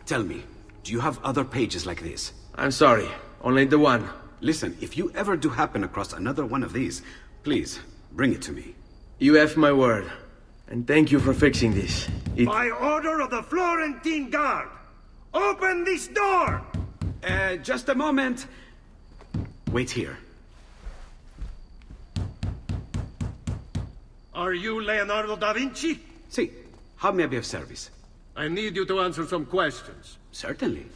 Tell me, do you have other pages like this? I'm sorry, only the one. Listen, if you ever do happen across another one of these, please, bring it to me. You have my word. And thank you for fixing this. By order of the Florentine Guard! Open this door! Just a moment. Wait here. Are you Leonardo da Vinci? See, how may I be of service? I need you to answer some questions. Certainly.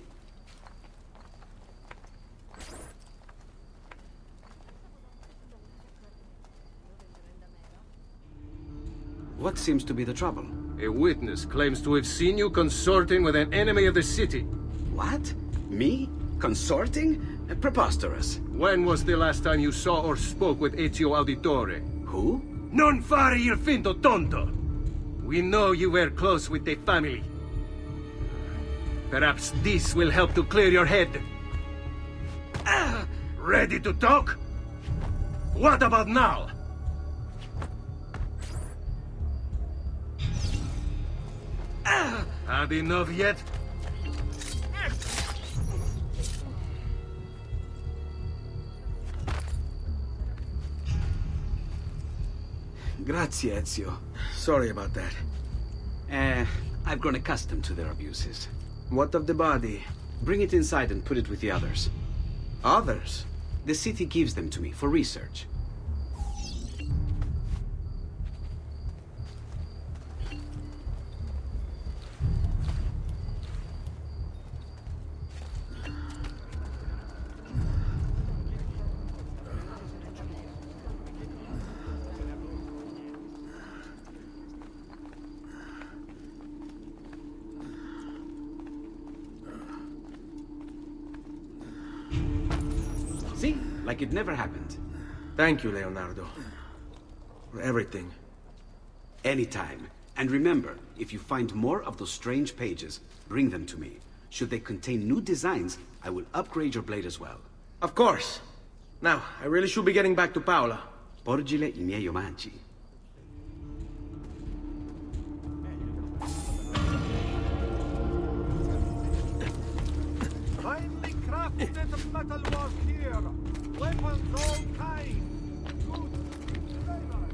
What seems to be the trouble? A witness claims to have seen you consorting with an enemy of the city. What? Me? Consorting? Preposterous. When was the last time you saw or spoke with Ezio Auditore? Who? Non fare il finto tonto! We know you were close with the family. Perhaps this will help to clear your head. Ready to talk? What about now? Had enough yet? Grazie, Ezio. Sorry about that. I've grown accustomed to their abuses. What of the body? Bring it inside and put it with the others. Others? The city gives them to me for research. See? Like it never happened. Thank you, Leonardo. For everything. Anytime. And remember, if you find more of those strange pages, bring them to me. Should they contain new designs, I will upgrade your blade as well. Of course. Now, I really should be getting back to Paola. Porgile I miei omaggi. Finely crafted metalwork here. Weapons all kind. Good. Very nice.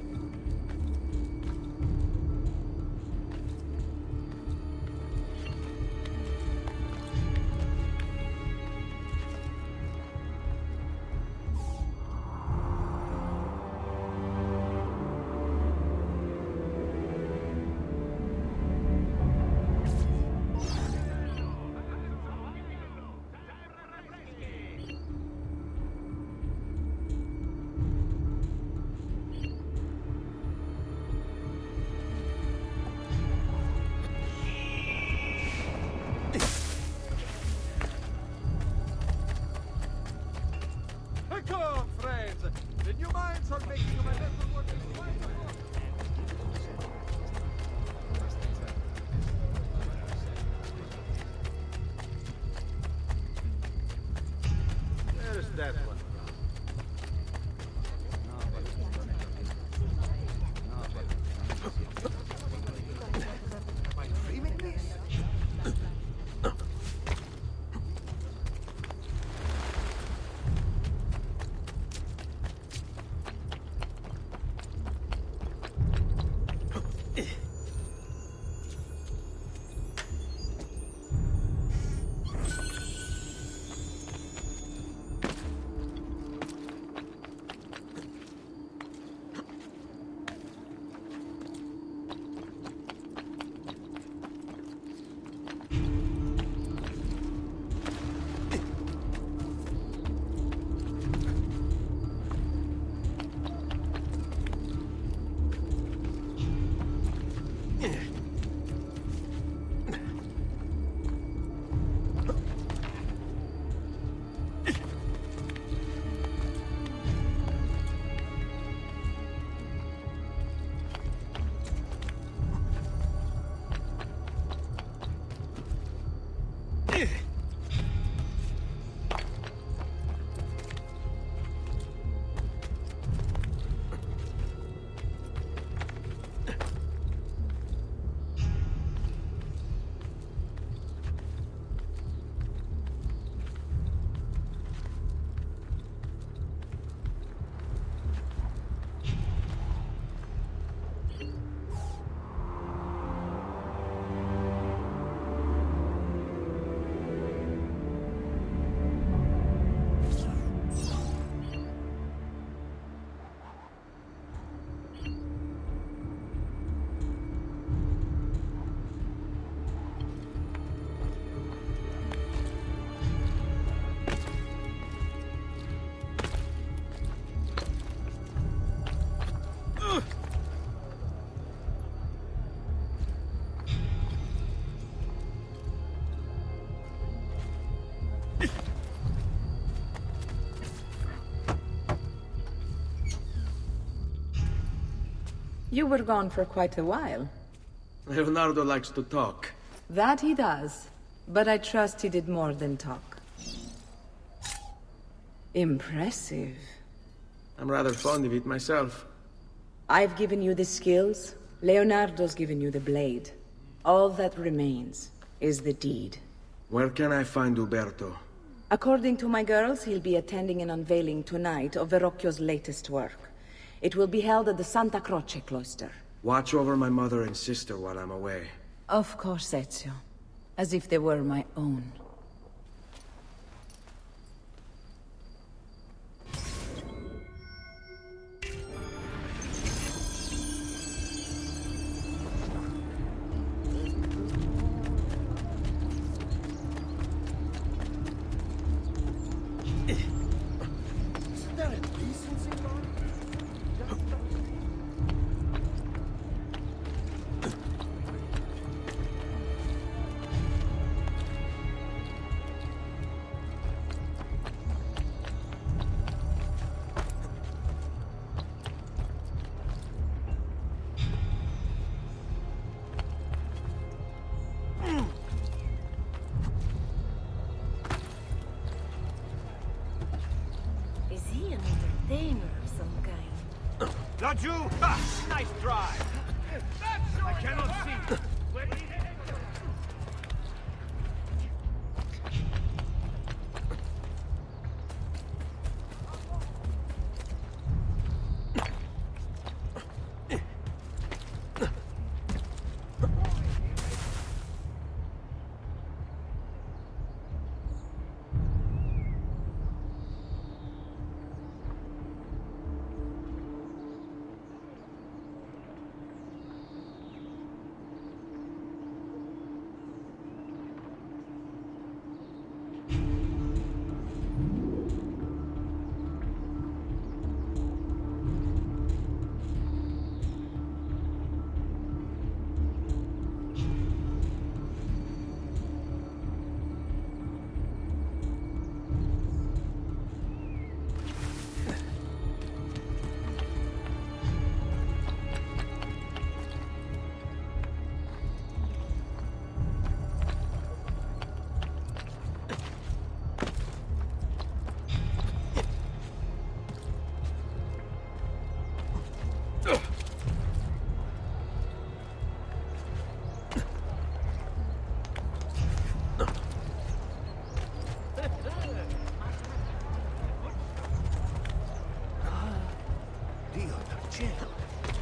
You were gone for quite a while. Leonardo likes to talk. That he does. But I trust he did more than talk. Impressive. I'm rather fond of it myself. I've given you the skills. Leonardo's given you the blade. All that remains is the deed. Where can I find Uberto? According to my girls, he'll be attending an unveiling tonight of Verrocchio's latest work. It will be held at the Santa Croce cloister. Watch over my mother and sister while I'm away. Of course, Ezio. As if they were my own. Laju! Ah, nice drive! I cannot see.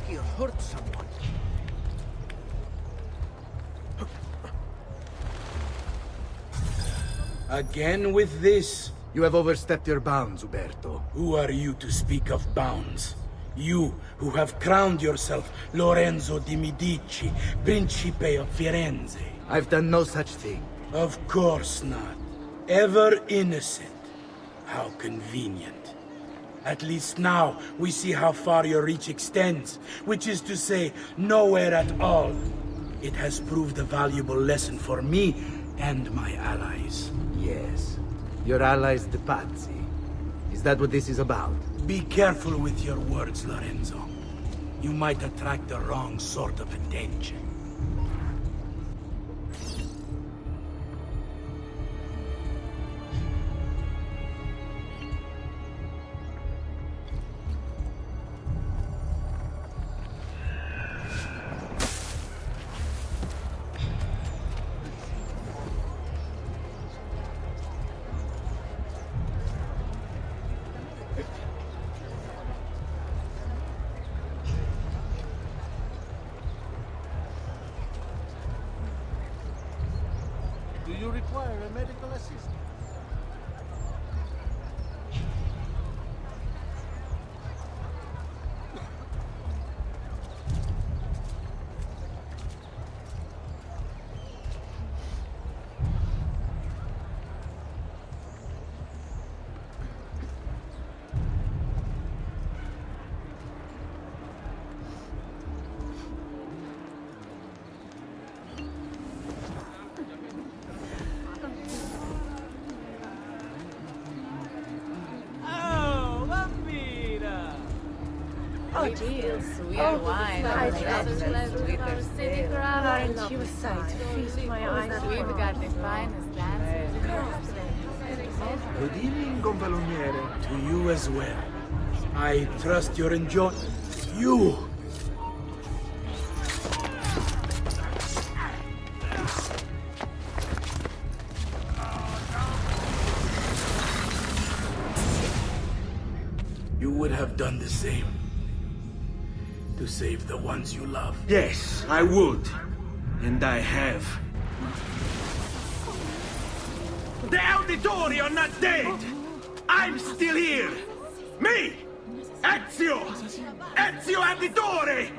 He hurt someone. Again with this? You have overstepped your bounds, Uberto. Who are you to speak of bounds? You, who have crowned yourself Lorenzo di Medici, Principe of Firenze. I've done no such thing. Of course not. Ever innocent. How convenient. At least now, we see how far your reach extends, which is to say, nowhere at all. It has proved a valuable lesson for me and my allies. Yes. Your allies, the Pazzi. Is that what this is about? Be careful with your words, Lorenzo. You might attract the wrong sort of attention. Do you require a medical assistant? Oh, bambina! Oh, dear, sweet wine. Aren't you a sight to feast my eyes? We've got the finest dancers. Good evening, Gonfaloniere. To you as well. I trust your enjoyment. You! You would have done the same. To save the ones you love. Yes, I would. And I have. The Auditore are not dead! I'm still here! Me! Ezio! Ezio Auditore!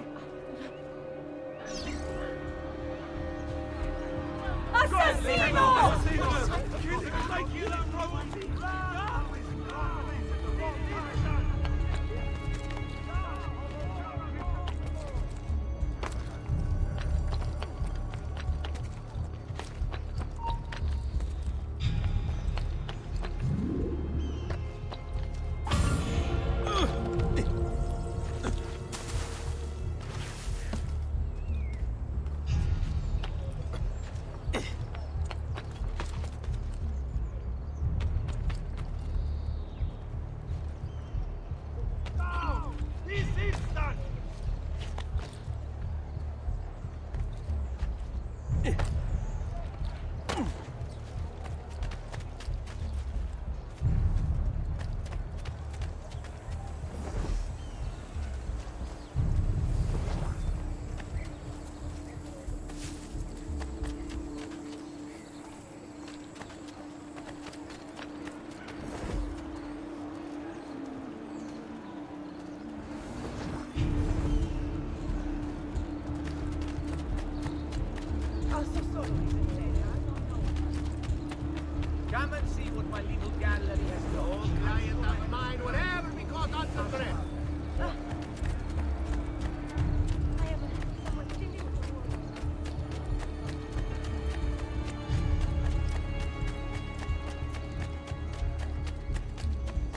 Come and see what my little gallery has done. Old client of mine would ever be caught under threat.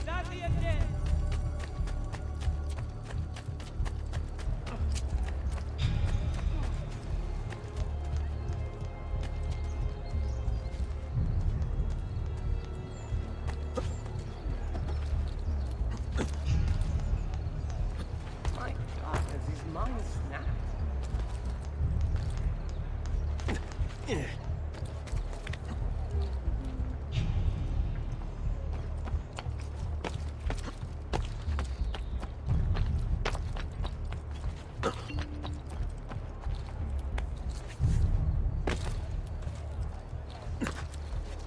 Starting again! My God, has his mind snapped?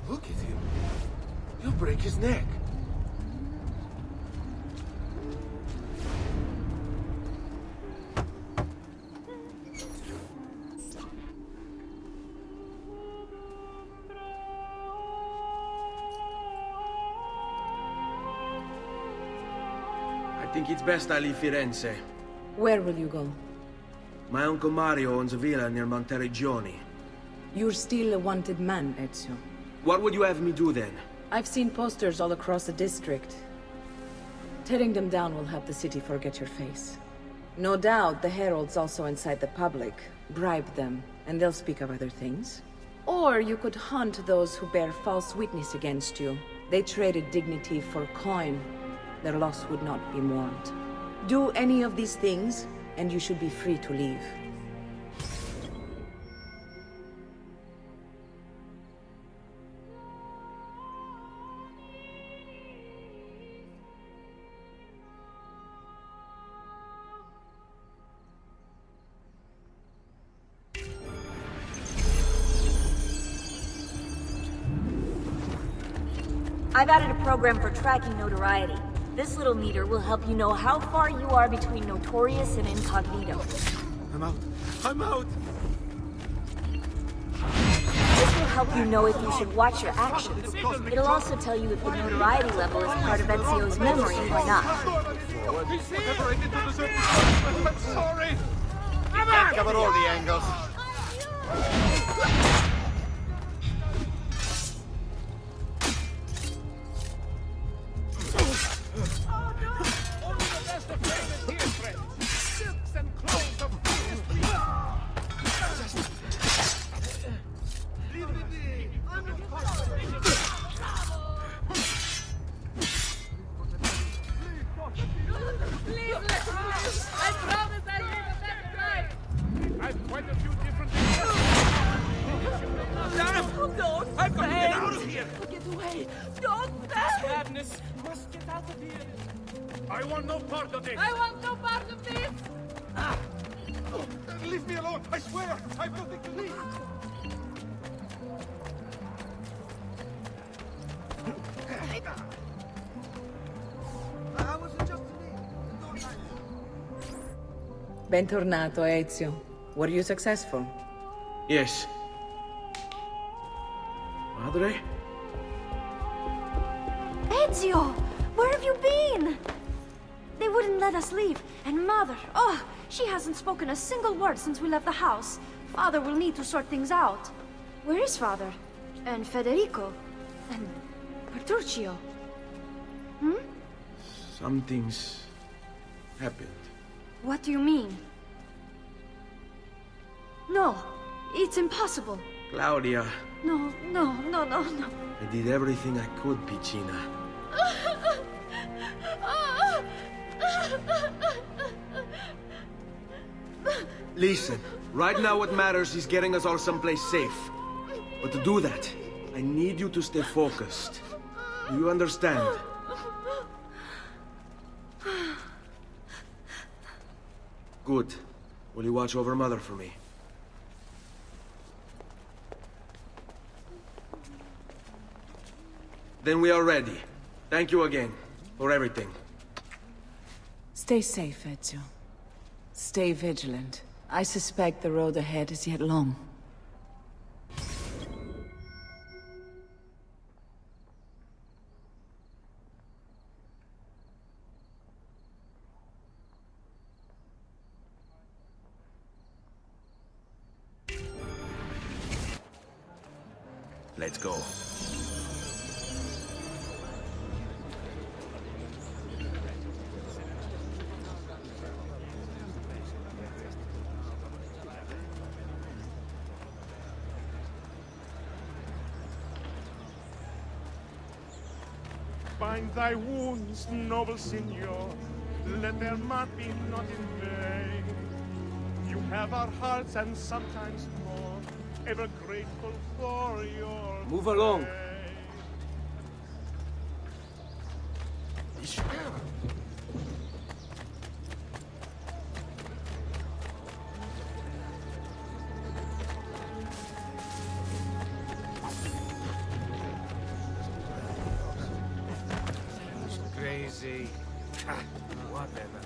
Look at him. You'll break his neck. I think it's best I leave Firenze. Where will you go? My uncle Mario owns a villa near Monteregioni. You're still a wanted man, Ezio. What would you have me do then? I've seen posters all across the district. Tearing them down will help the city forget your face. No doubt the heralds also incite the public. Bribe them, and they'll speak of other things. Or you could hunt those who bear false witness against you. They traded dignity for coin. Their loss would not be mourned. Do any of these things, and you should be free to leave. I've added a program for tracking notoriety. This little meter will help you know how far you are between notorious and incognito. I'm out. I'm out! This will help you know if you should watch your actions. It'll also tell you if the notoriety level is part of Ezio's memory or not. Whatever I did to deserve this, I'm sorry! I can't cover all the angles. I want no part of this! I want no part of this! Leave me alone! I swear! I've nothing to leave! I wasn't just Bentornato, Ezio. Were you successful? Yes. Madre? Ezio! Where have you been? They wouldn't let us leave. And Mother, oh, she hasn't spoken a single word since we left the house. Father will need to sort things out. Where is Father? And Federico? And Petruccio? Hmm? Something's happened. What do you mean? No, it's impossible. Claudia, No. I did everything I could, Piccina. Listen, right now what matters is getting us all someplace safe. But to do that, I need you to stay focused. Do you understand? Good. Will you watch over Mother for me? Then we are ready. Thank you again for everything. Stay safe, Ezio. Stay vigilant. I suspect the road ahead is yet long. Let's go. Bind thy wounds, noble signor. Let their mark be not in vain. You have our hearts and sometimes more. Ever grateful for your Move along. Crazy. Whatever.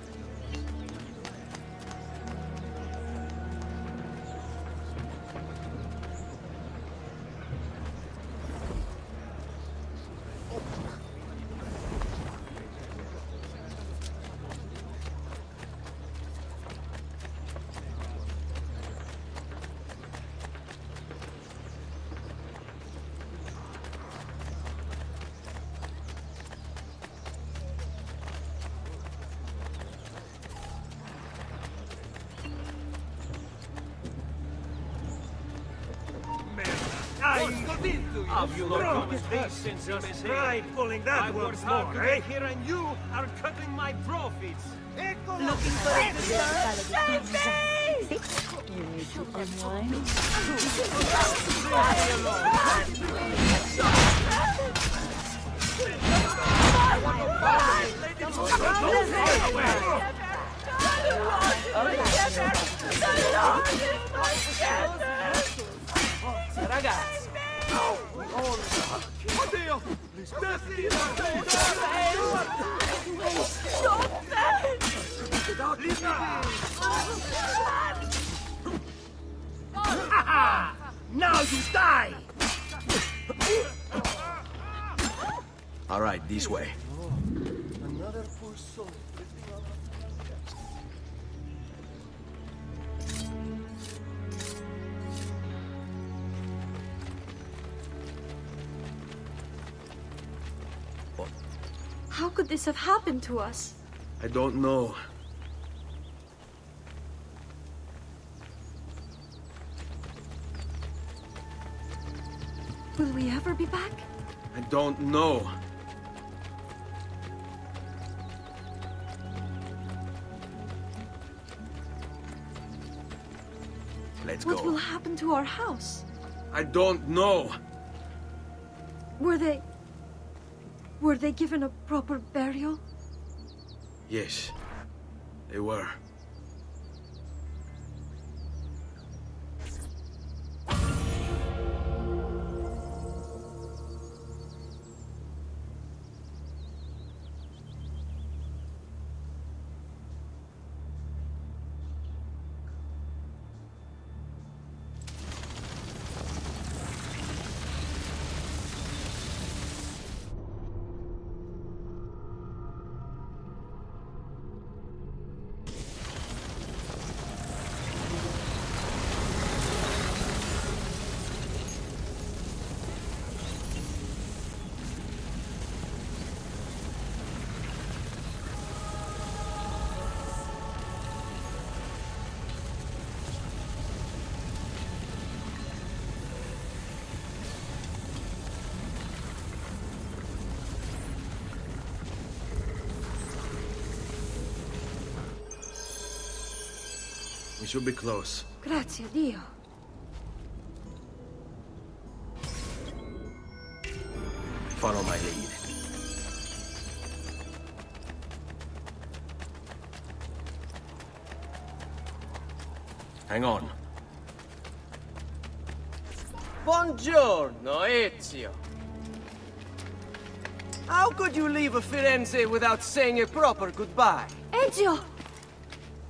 Have you not promised this since you tried pulling that once more, eh? Here and you are cutting my profits. Looking for a good You need to unwind. Ragazzi! Oddio! Now you die! All right, this way. Another poor soul. How could this have happened to us? I don't know. Will we ever be back? I don't know. Let's What go. will happen to our house? I don't know. Were they given a proper burial? Yes, they were. We should be close. Grazie Dio. Follow my lead. Hang on. Buongiorno, Ezio. How could you leave Firenze without saying a proper goodbye? Ezio!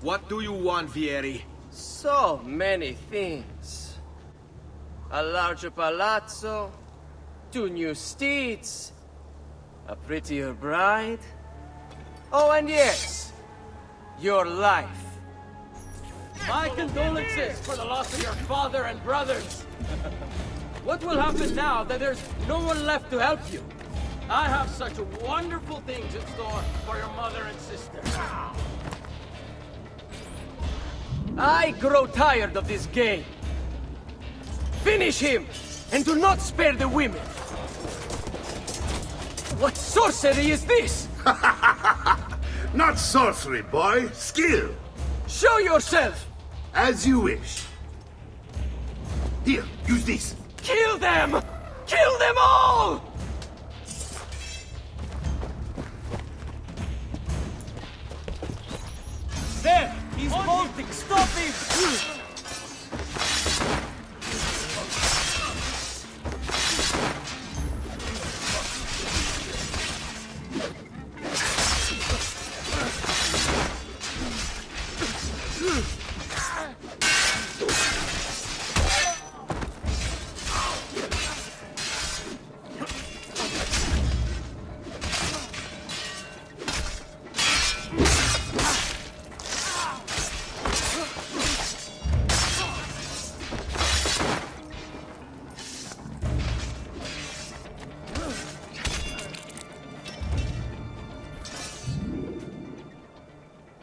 What do you want, Vieri? So many things. A larger palazzo, 2 new steeds, a prettier bride. Oh, and yes, your life. My condolences for the loss of your father and brothers. What will happen now that there's no one left to help you? I have such wonderful things in store for your mother and sister. I grow tired of this game. Finish him, and do not spare the women. What sorcery is this? Not sorcery, boy. Skill. Show yourself! As you wish. Here, use this. Kill them! Kill them all! There! He's bolting! Stop him!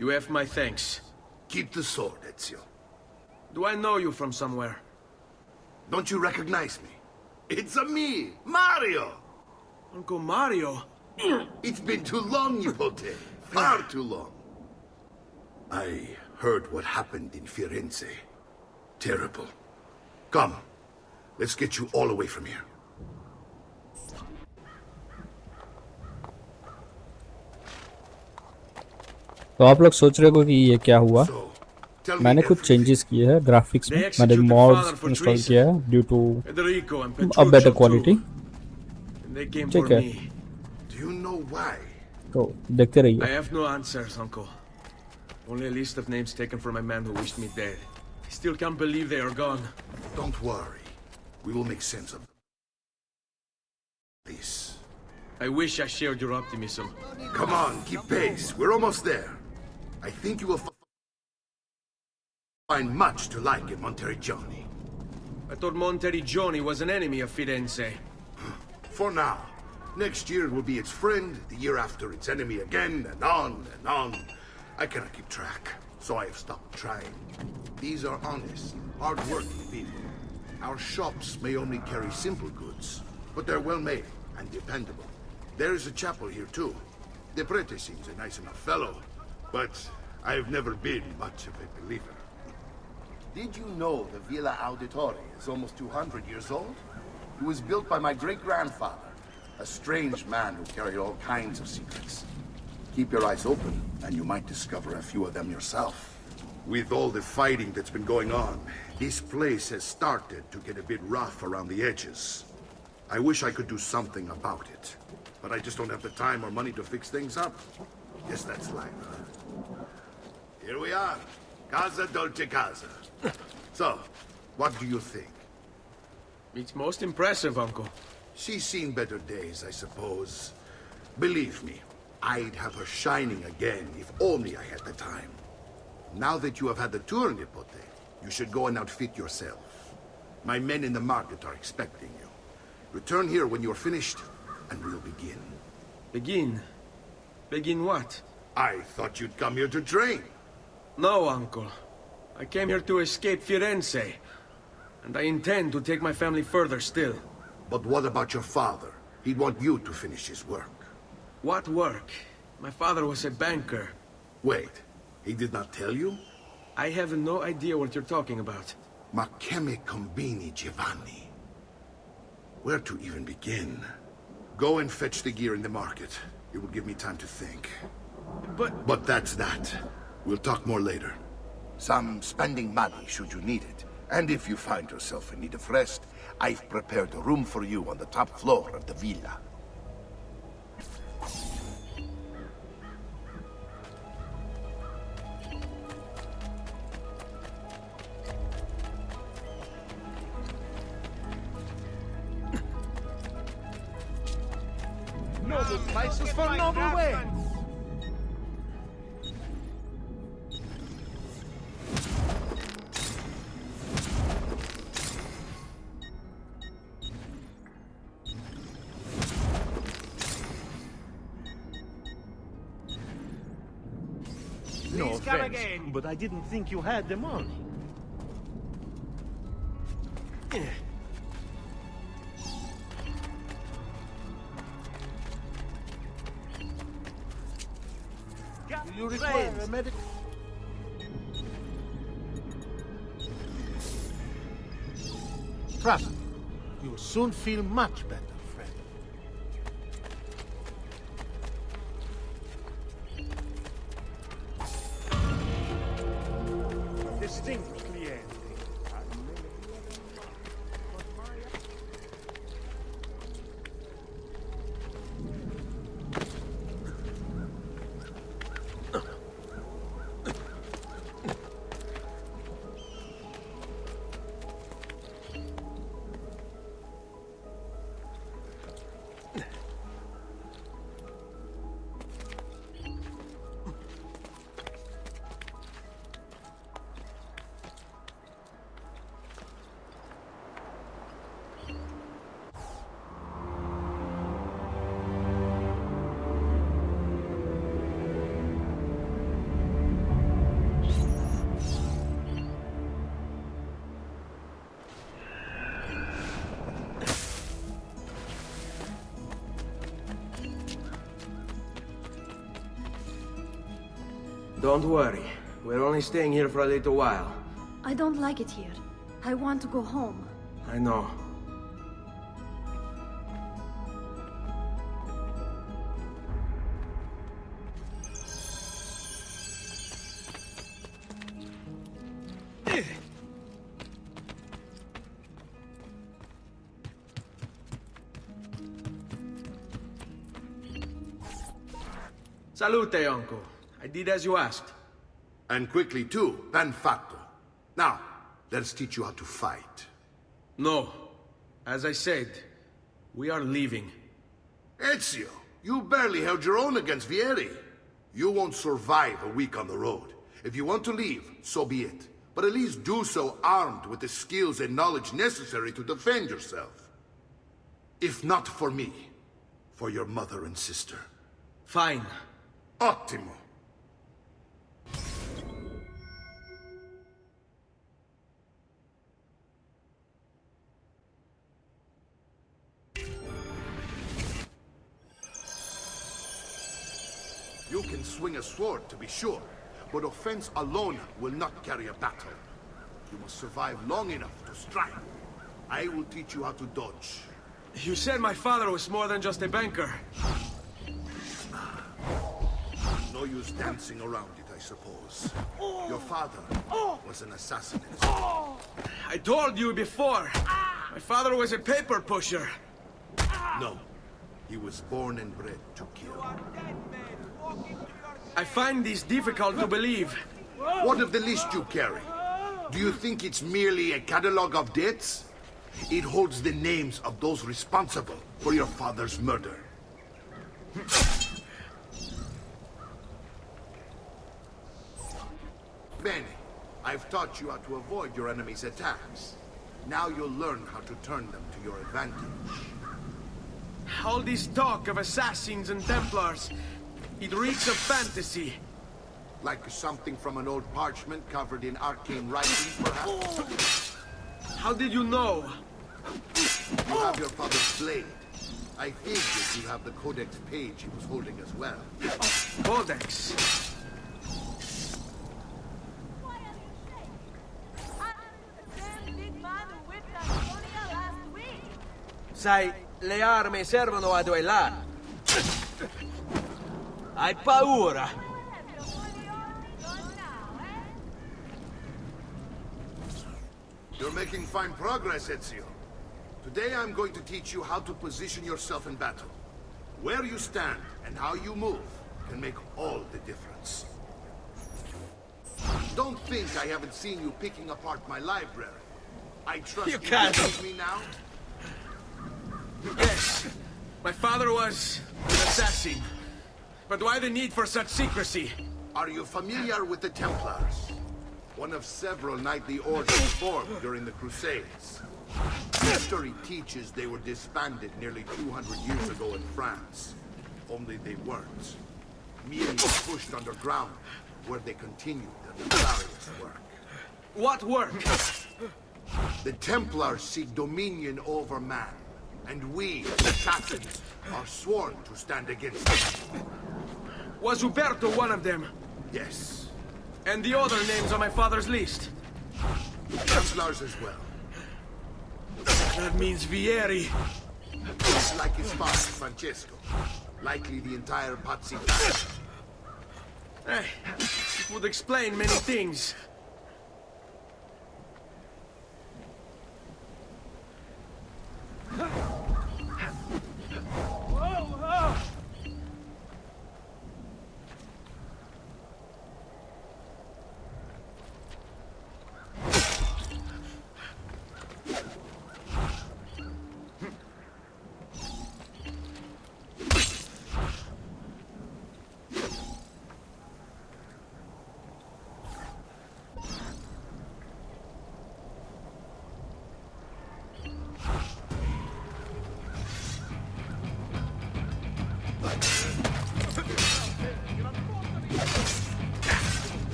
You have my thanks. Keep the sword, Ezio. Do I know you from somewhere? Don't you recognize me? It's a me, Mario! Uncle Mario? It's been too long, Nipote. Far too long. I heard what happened in Firenze. Terrible. Come, let's get you all away from here. तो आप लोग सोच रहे हो कि ये क्या हुआ? मैंने कुछ चेंजेस किए हैं ग्राफिक्स में. मैंने मॉड्स इंस्टॉल किया है due to a better quality. They came ठीक for है Do me. you know why? तो देखते I रहिए have no answers, Uncle. Only a list of names taken from a man who wished me dead. I still can't believe they are gone. Don't worry. We will make sense of this. I wish I shared your optimism. Come on, keep pace. We're almost there. I think you will find much to like in Monteriggioni. I thought Monteriggioni was an enemy of Firenze. For now. Next year it will be its friend, the year after its enemy again, and on and on. I cannot keep track, so I have stopped trying. These are honest, hard-working people. Our shops may only carry simple goods, but they're well-made and dependable. There is a chapel here, too. The prete seems a nice enough fellow, but I've never been much of a believer. Did you know the Villa Auditore is almost 200 years old? It was built by my great-grandfather, a strange man who carried all kinds of secrets. Keep your eyes open, and you might discover a few of them yourself. With all the fighting that's been going on, this place has started to get a bit rough around the edges. I wish I could do something about it, but I just don't have the time or money to fix things up. Guess that's life. Here we are. Casa Dolce Casa. So, what do you think? It's most impressive, Uncle. She's seen better days, I suppose. Believe me, I'd have her shining again if only I had the time. Now that you have had the tour, Nipote, you should go and outfit yourself. My men in the market are expecting you. Return here when you're finished, and we'll begin. Begin? Begin what? I thought you'd come here to train. No, Uncle. I came here to escape Firenze. And I intend to take my family further still. But what about your father? He'd want you to finish his work. What work? My father was a banker. Wait, he did not tell you? I have no idea what you're talking about. Ma che me combini, Giovanni? Where to even begin? Go and fetch the gear in the market. It will give me time to think. But that's that. We'll talk more later. Some spending money should you need it. And if you find yourself in need of rest, I've prepared a room for you on the top floor of the villa. Noble prices for noble wares. No offense, but I didn't think you had the money. Do you require a medical? Trust me, you'll soon feel much better, friend. Distinct cliente. Don't worry. We're only staying here for a little while. I don't like it here. I want to go home. I know. Salute, uncle. I did as you asked. And quickly too, ben fatto. Now, let's teach you how to fight. No. As I said, we are leaving. Ezio, you barely held your own against Vieri. You won't survive a week on the road. If you want to leave, so be it. But at least do so armed with the skills and knowledge necessary to defend yourself. If not for me, for your mother and sister. Fine. Ottimo. You can swing a sword, to be sure, but offense alone will not carry a battle. You must survive long enough to strike. I will teach you how to dodge. You said my father was more than just a banker. No use dancing around it, I suppose. Your father was an assassin. I told you before. My father was a paper pusher. No. He was born and bred to kill. I find this difficult to believe. What of the list you carry? Do you think it's merely a catalog of debts? It holds the names of those responsible for your father's murder. Bene, I've taught you how to avoid your enemy's attacks. Now you'll learn how to turn them to your advantage. All this talk of assassins and Templars, it reeks of fantasy. Like something from an old parchment covered in arcane writing, perhaps? How did you know? You have your father's blade. I figured you have the codex page he was holding as well. Codex? Sai, le armi servono a duellare. Hai paura? You're making fine progress, Ezio. Today I'm going to teach you how to position yourself in battle. Where you stand and how you move can make all the difference. Don't think I haven't seen you picking apart my library. I trust you can't believe me now? Yes, my father was an assassin. But why the need for such secrecy? Are you familiar with the Templars? One of several knightly orders formed during the Crusades. History teaches they were disbanded nearly 200 years ago in France. Only they weren't. Merely pushed underground, where they continued their nefarious work. What work? The Templars seek dominion over man. And we, assassins, are sworn to stand against them. Was Uberto one of them? Yes. And the other names on my father's list? Templars as well. That means Vieri. Just like his father, Francesco. Likely the entire Pazzi family. Hey, it would explain many things.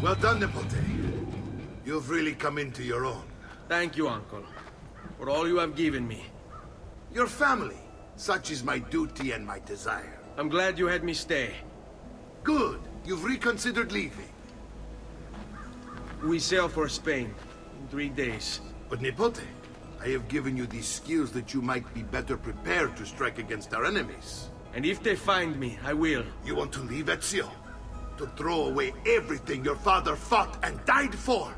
Well done, Nipote. You've really come into your own. Thank you, Uncle, for all you have given me. Your family. Such is my duty and my desire. I'm glad you had me stay. Good. You've reconsidered leaving. We sail for Spain in 3 days. But Nipote, I have given you these skills that you might be better prepared to strike against our enemies. And if they find me, I will. You want to leave Ezio? To throw away everything your father fought and died for?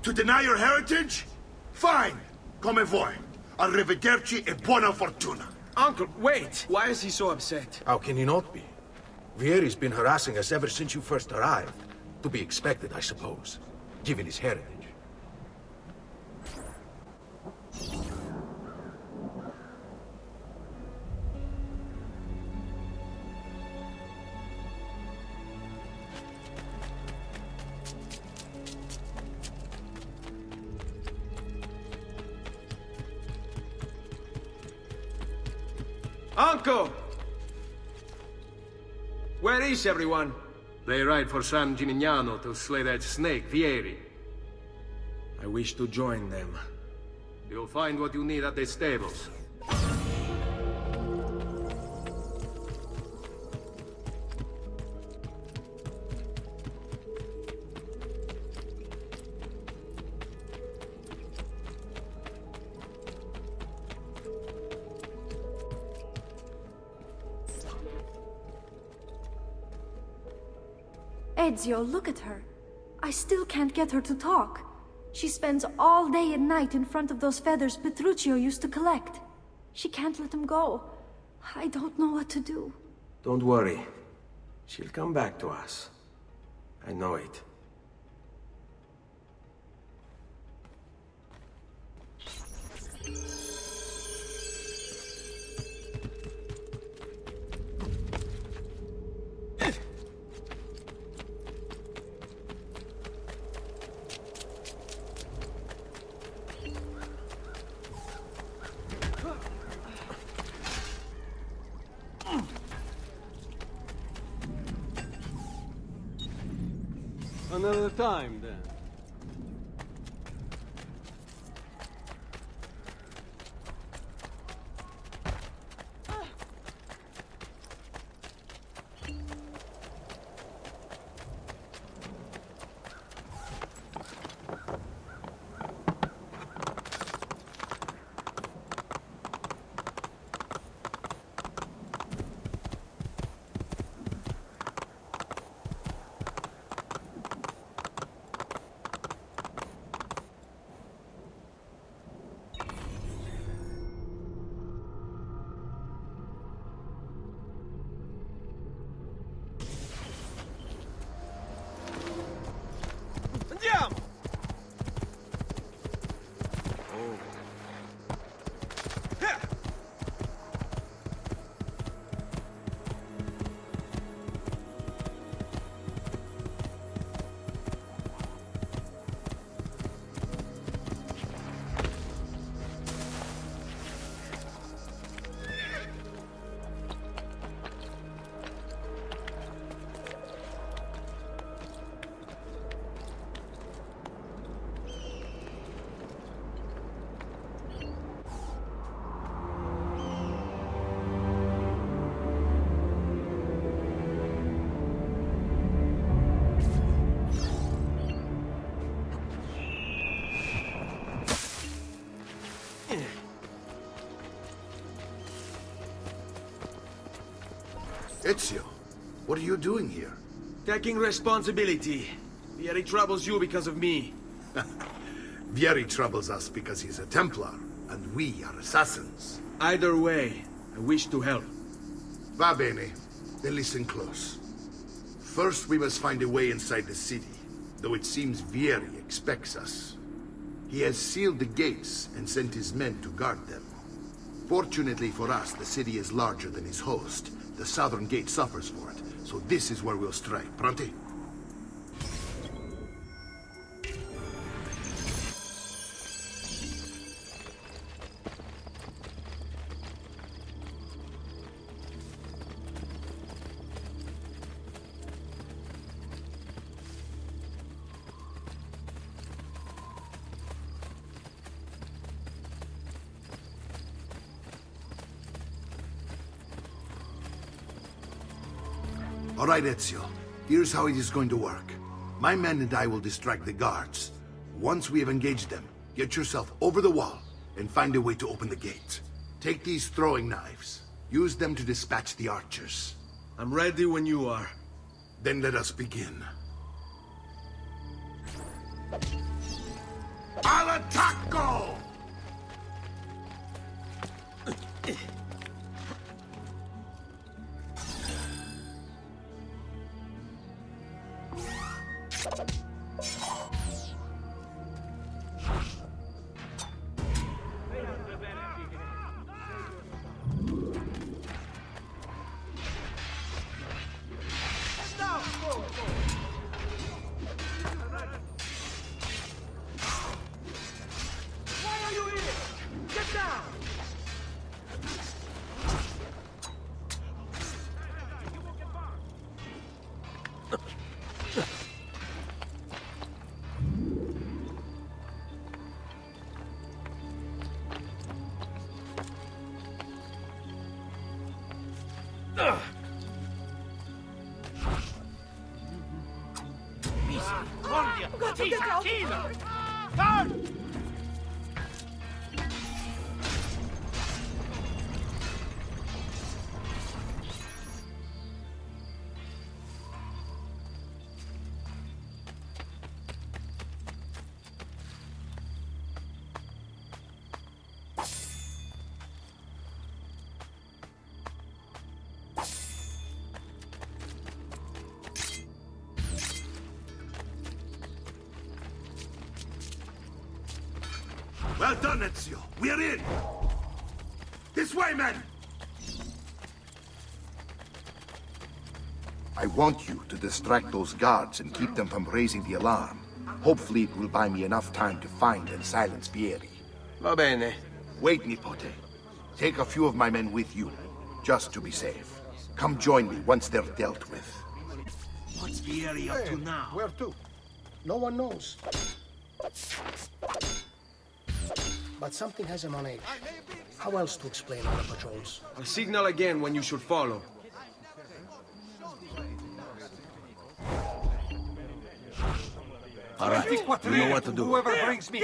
To deny your heritage? Fine! Come vuoi. Arrivederci e buona fortuna. Uncle, wait! Why is he so upset? How can he not be? Vieri's been harassing us ever since you first arrived. To be expected, I suppose, given his heritage. Uncle! Where is everyone? They ride for San Gimignano to slay that snake, Vieri. I wish to join them. You'll find what you need at the stables. Ezio, look at her. I still can't get her to talk. She spends all day and night in front of those feathers Petruchio used to collect. She can't let them go. I don't know what to do. Don't worry. She'll come back to us. I know it. Another time, then. Andiamo! Ezio, what are you doing here? Taking responsibility. Vieri troubles you because of me. Vieri troubles us because he's a Templar, and we are assassins. Either way, I wish to help. Va bene. Then listen close. First, we must find a way inside the city, though it seems Vieri expects us. He has sealed the gates and sent his men to guard them. Fortunately for us, the city is larger than his host. The southern gate suffers for it, so this is where we'll strike. Pronti? All right, Ezio. Here's how it is going to work. My men and I will distract the guards. Once we have engaged them, get yourself over the wall and find a way to open the gate. Take these throwing knives. Use them to dispatch the archers. I'm ready when you are. Then let us begin. Al attacco! Well done, Ezio. We're in! This way, men! I want you to distract those guards and keep them from raising the alarm. Hopefully it will buy me enough time to find and silence Vieri. Va bene. Wait, Nipote. Take a few of my men with you, just to be safe. Come join me once they're dealt with. What's Vieri up to now? Where to? No one knows. But something has him on edge. How else to explain all the patrols? I'll signal again when you should follow. All right, you know what to do. Whoever brings me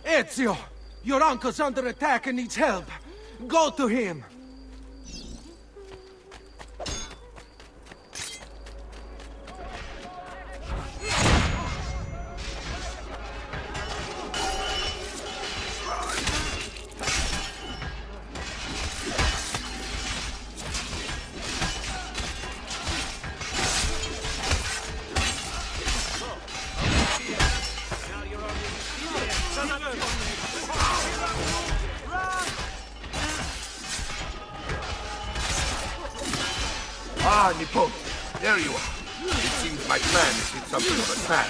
Ezio! Your uncle's under attack and needs help. Go to him! Ah, Nipote, there you are. It seems my plan has hit something of a snag.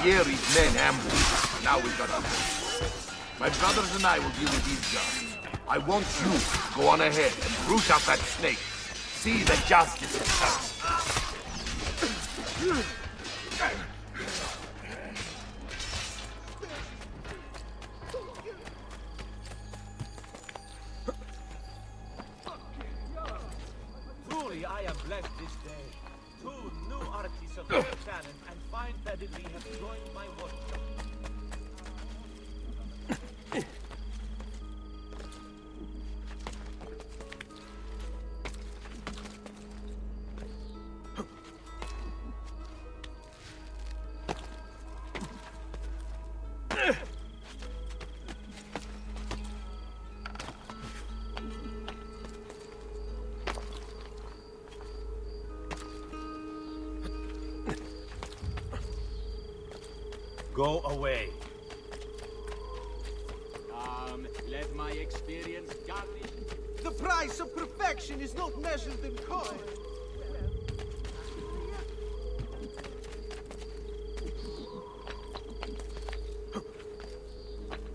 Vieri's men ambushed. Now we've got to move. My brothers and I will deal with these guards. I want you to go on ahead and root out that snake. See that justice is served. I am blessed this day. 2 new artists of the cannon, and find that we have joined my workshop. Go away. Let my experience garnish. The price of perfection is not measured in coin.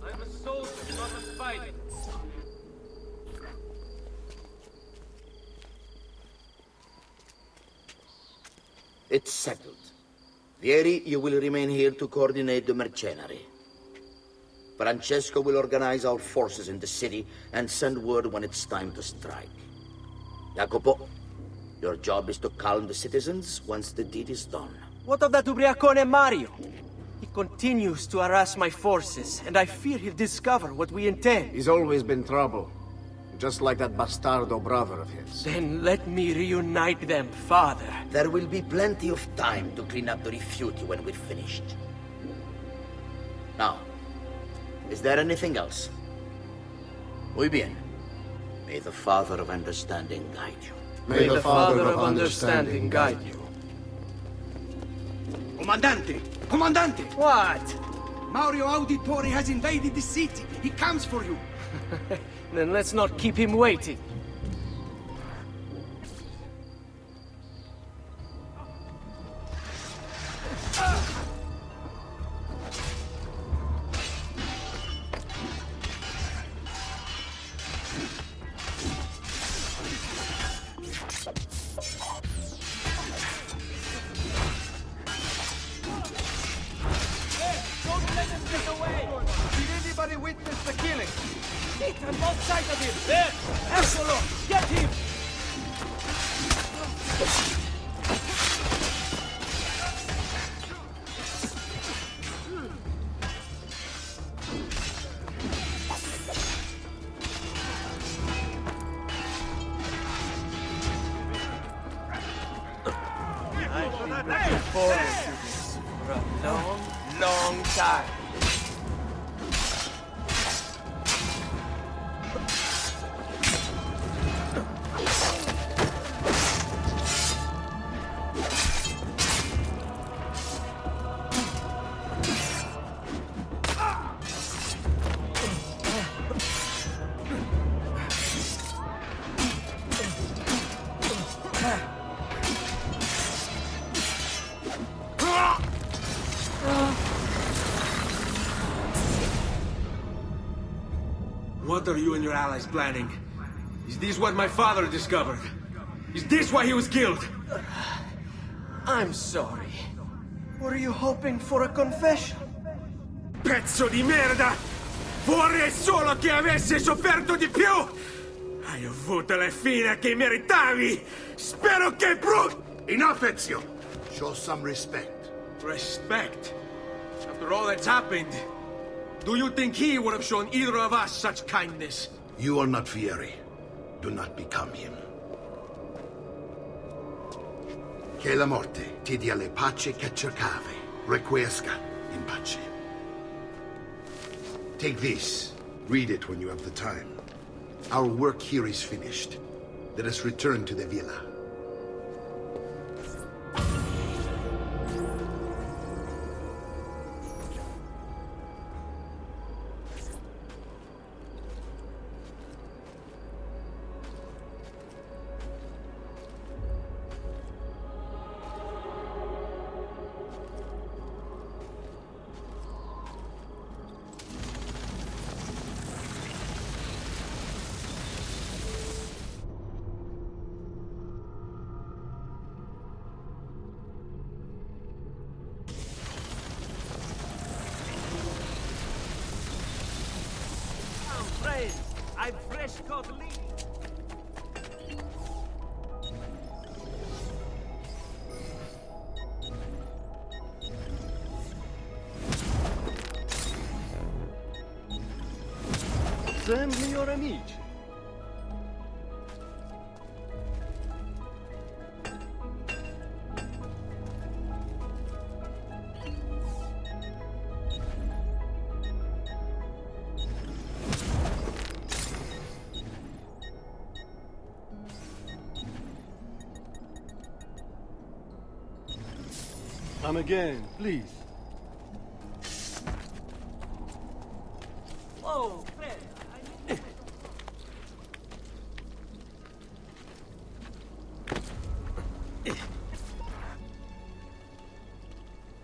I'm a soldier, not a spider. It's settled. Vieri, you will remain here to coordinate the mercenary. Francesco will organize our forces in the city and send word when it's time to strike. Jacopo, your job is to calm the citizens once the deed is done. What of that ubriacone Mario? He continues to harass my forces, and I fear he'll discover what we intend. He's always been trouble. Just like that bastardo brother of his. Then let me reunite them, father. There will be plenty of time to clean up the refuge when we're finished. Now, is there anything else? Muy bien. May the Father of Understanding guide you. May the Father of Understanding guide you. Comandante! Comandante! What? Mario Auditore has invaded the city. He comes for you. Then let's not keep him waiting. Don't let him get away! Did anybody witness the killing? Hit on both sides of him! There! Ezio! Get him! I've been looking forward to this for a long, long time. What are you and your allies planning? Is this what my father discovered? Is this why he was killed? I'm sorry. Were you hoping for a confession? Pezzo di merda! Vorrei solo che avessi sofferto di più! Hai avuto la fine che meritavi! Spero che Enough, Ezio! Show some respect. Respect? After all that's happened, do you think he would have shown either of us such kindness? You are not Fieri. Do not become him. Che la morte ti dia le pace che cercavi. Requiesca in pace. Take this. Read it when you have the time. Our work here is finished. Let us return to the villa. Friends, I've fresh caught lead. Assembli your amici. Come again, please. Whoa, Fred.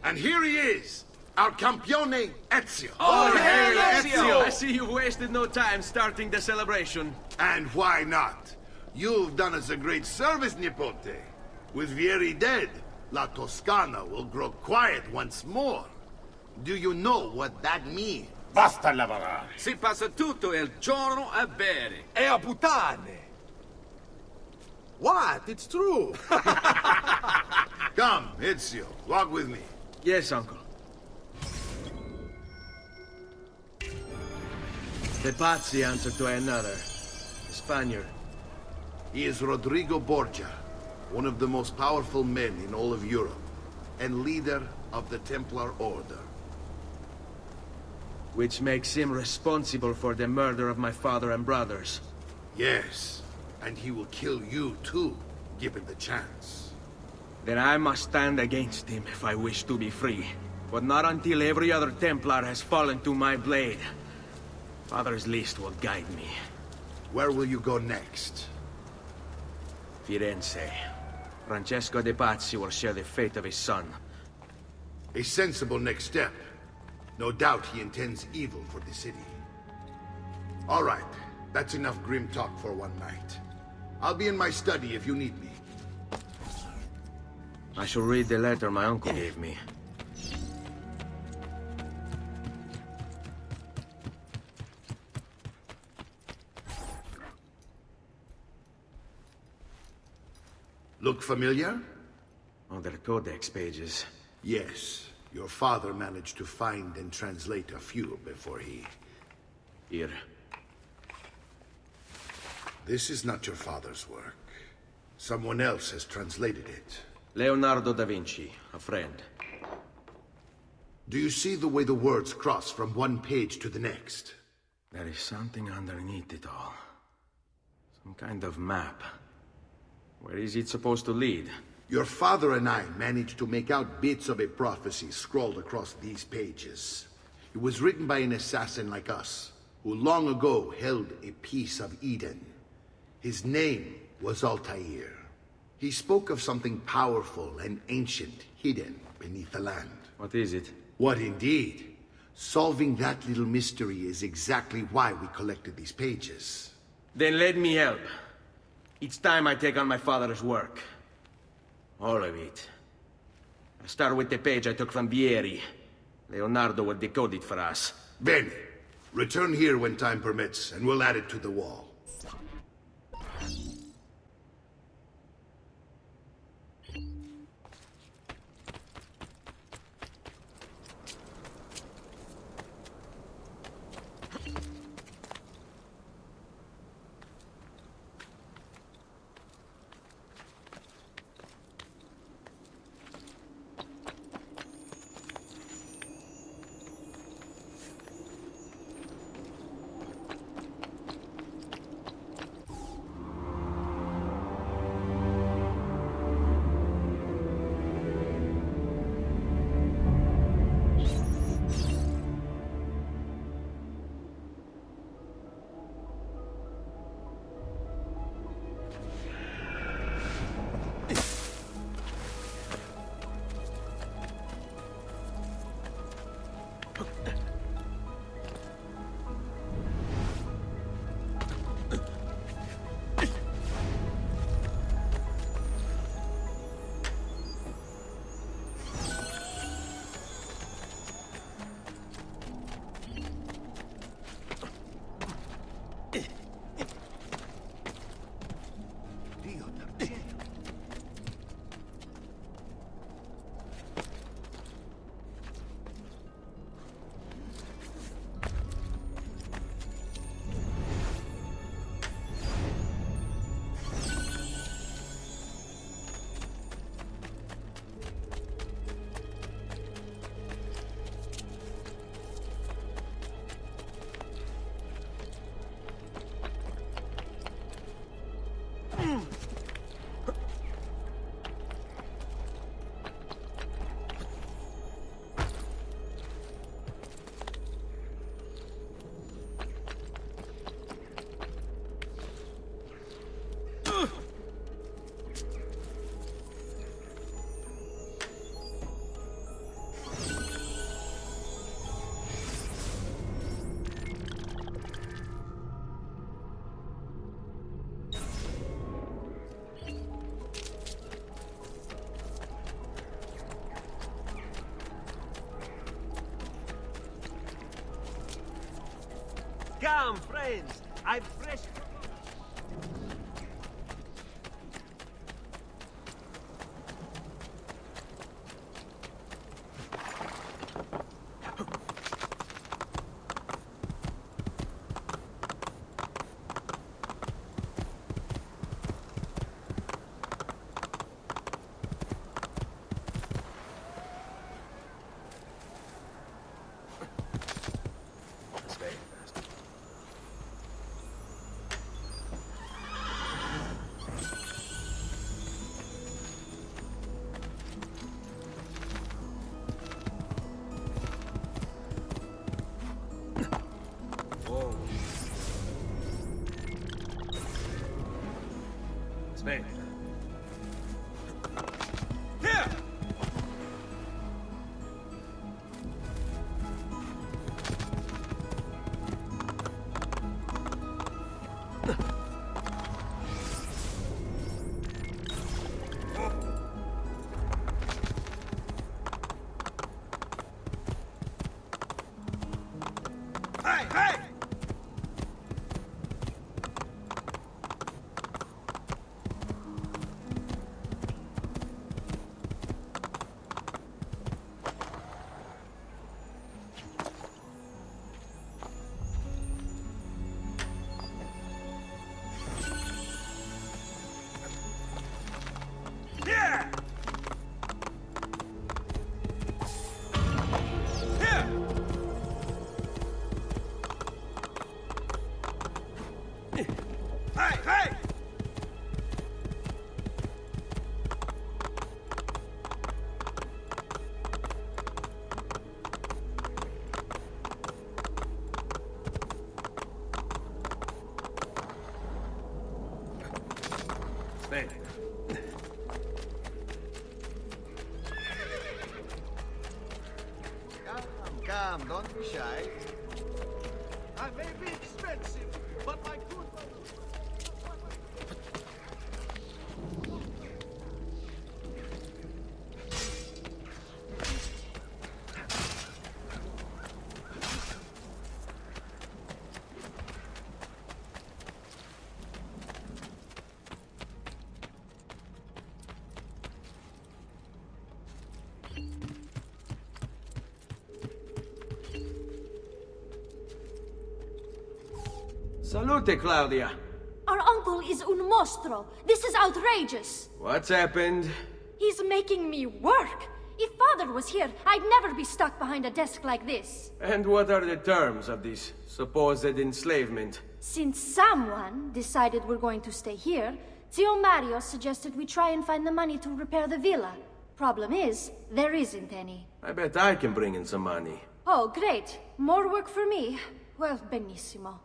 And here he is, our campione Ezio. Oh, hey, Ezio! I see you wasted no time starting the celebration. And why not? You've done us a great service, Nipote. With Vieri dead, La Toscana will grow quiet once more. Do you know what that means? Basta lavorare. Si passa tutto il giorno a bere. E a puttane! What? It's true! Come, Ezio, walk with me. Yes, uncle. The Pazzi answer to another. A Spaniard. He is Rodrigo Borgia, one of the most powerful men in all of Europe, and leader of the Templar Order. Which makes him responsible for the murder of my father and brothers. Yes, and he will kill you too, given the chance. Then I must stand against him if I wish to be free. But not until every other Templar has fallen to my blade. Father's list will guide me. Where will you go next? Firenze. Francesco de Pazzi will share the fate of his son. A sensible next step. No doubt he intends evil for the city. All right, that's enough grim talk for one night. I'll be in my study if you need me. I shall read the letter my uncle gave me. Look familiar? Other codex pages. Yes. Your father managed to find and translate a few before he... Here. This is not your father's work. Someone else has translated it. Leonardo da Vinci, a friend. Do you see the way the words cross from one page to the next? There is something underneath it all. Some kind of map. Where is it supposed to lead? Your father and I managed to make out bits of a prophecy scrawled across these pages. It was written by an assassin like us, who long ago held a piece of Eden. His name was Altair. He spoke of something powerful and ancient hidden beneath the land. What is it? What indeed? Solving that little mystery is exactly why we collected these pages. Then let me help. It's time I take on my father's work. All of it. I'll start with the page I took from Vieri. Leonardo will decode it for us. Bene. Return here when time permits, and we'll add it to the wall. Come, friends. I've fresh... Aspetta. Come, don't be shy. I may be expensive, but my good... Salute, Claudia. Our uncle is un mostro. This is outrageous. What's happened? He's making me work. If Father was here, I'd never be stuck behind a desk like this. And what are the terms of this supposed enslavement? Since someone decided we're going to stay here, Zio Mario suggested we try and find the money to repair the villa. Problem is, there isn't any. I bet I can bring in some money. Oh, great. More work for me. Well, benissimo.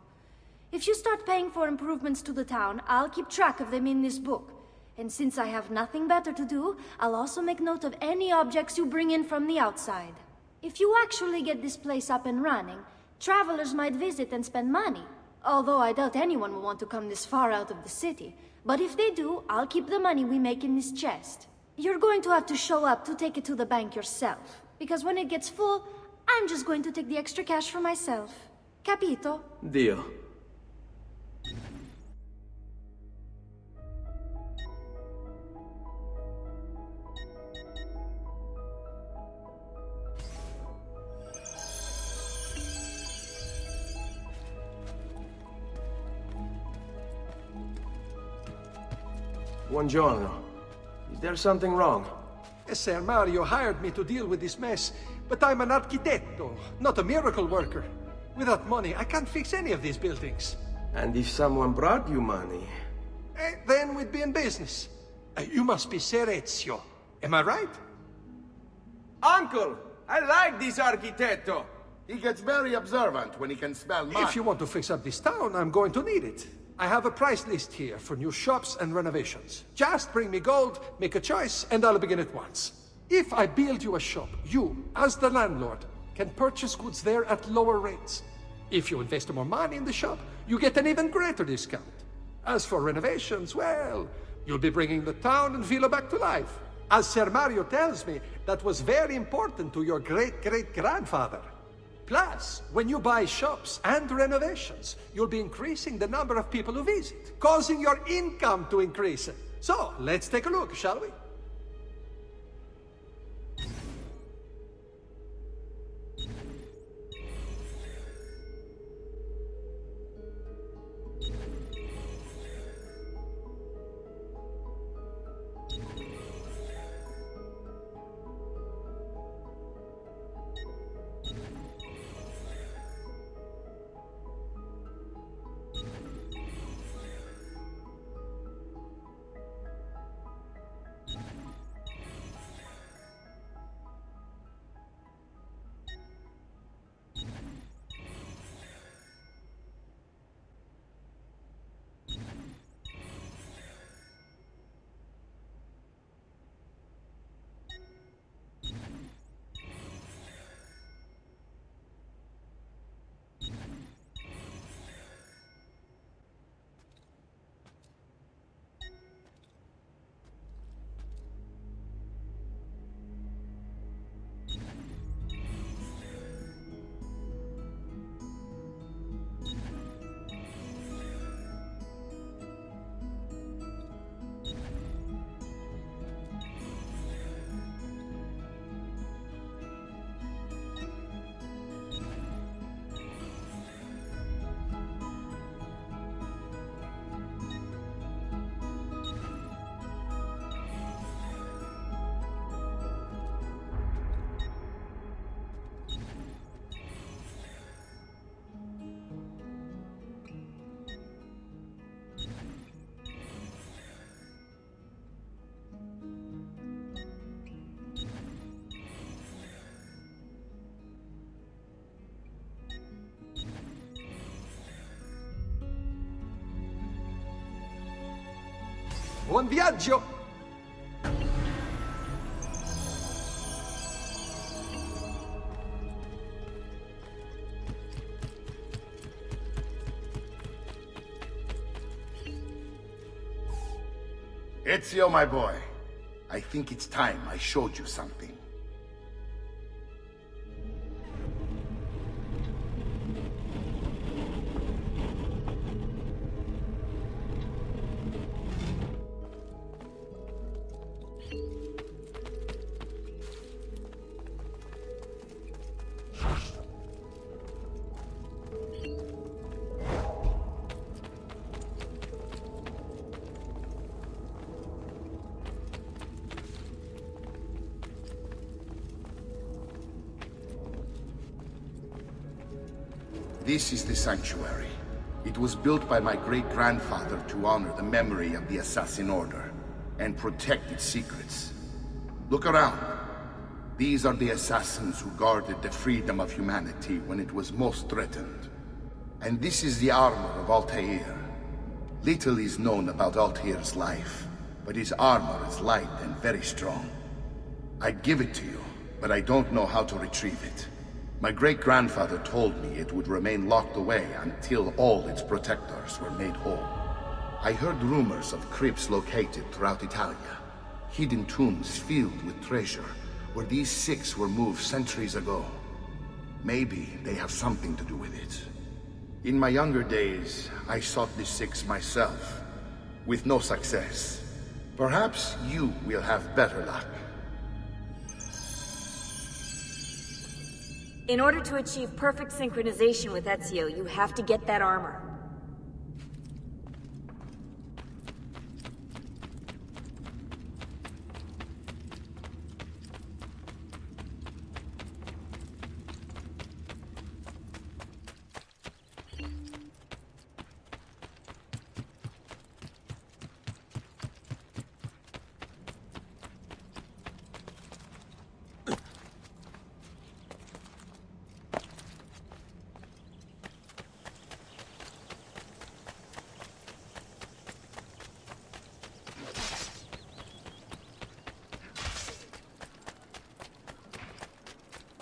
If you start paying for improvements to the town, I'll keep track of them in this book. And since I have nothing better to do, I'll also make note of any objects you bring in from the outside. If you actually get this place up and running, travelers might visit and spend money. Although I doubt anyone will want to come this far out of the city. But if they do, I'll keep the money we make in this chest. You're going to have to show up to take it to the bank yourself. Because when it gets full, I'm just going to take the extra cash for myself. Capito? Deal. Buongiorno. Is there something wrong? Ser Mario hired me to deal with this mess, but I'm an architetto, not a miracle worker. Without money, I can't fix any of these buildings. And if someone brought you money? Then we'd be in business. You must be Ser Ezio. Am I right? Uncle! I like this architetto! He gets very observant when he can smell money. If you want to fix up this town, I'm going to need it. I have a price list here for new shops and renovations. Just bring me gold, make a choice, and I'll begin at once. If I build you a shop, you, as the landlord, can purchase goods there at lower rates. If you invest more money in the shop, you get an even greater discount. As for renovations, well, you'll be bringing the town and villa back to life. As Ser Mario tells me, that was very important to your great-great-grandfather. Plus, when you buy shops and renovations, you'll be increasing the number of people who visit, causing your income to increase. So, let's take a look, shall we? Buon viaggio! Ezio, my boy, I think it's time I showed you something. This is the sanctuary. It was built by my great-grandfather to honor the memory of the Assassin Order and protect its secrets. Look around. These are the assassins who guarded the freedom of humanity when it was most threatened. And this is the armor of Altair. Little is known about Altair's life, but his armor is light and very strong. I'd give it to you, but I don't know how to retrieve it. My great-grandfather told me it would remain locked away until all its protectors were made whole. I heard rumors of crypts located throughout Italia, hidden tombs filled with treasure, where these six were moved centuries ago. Maybe they have something to do with it. In my younger days, I sought the six myself, with no success. Perhaps you will have better luck. In order to achieve perfect synchronization with Ezio, you have to get that armor.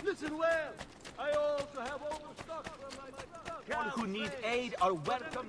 Listen well. I also have overstock from my All who need aid are welcome.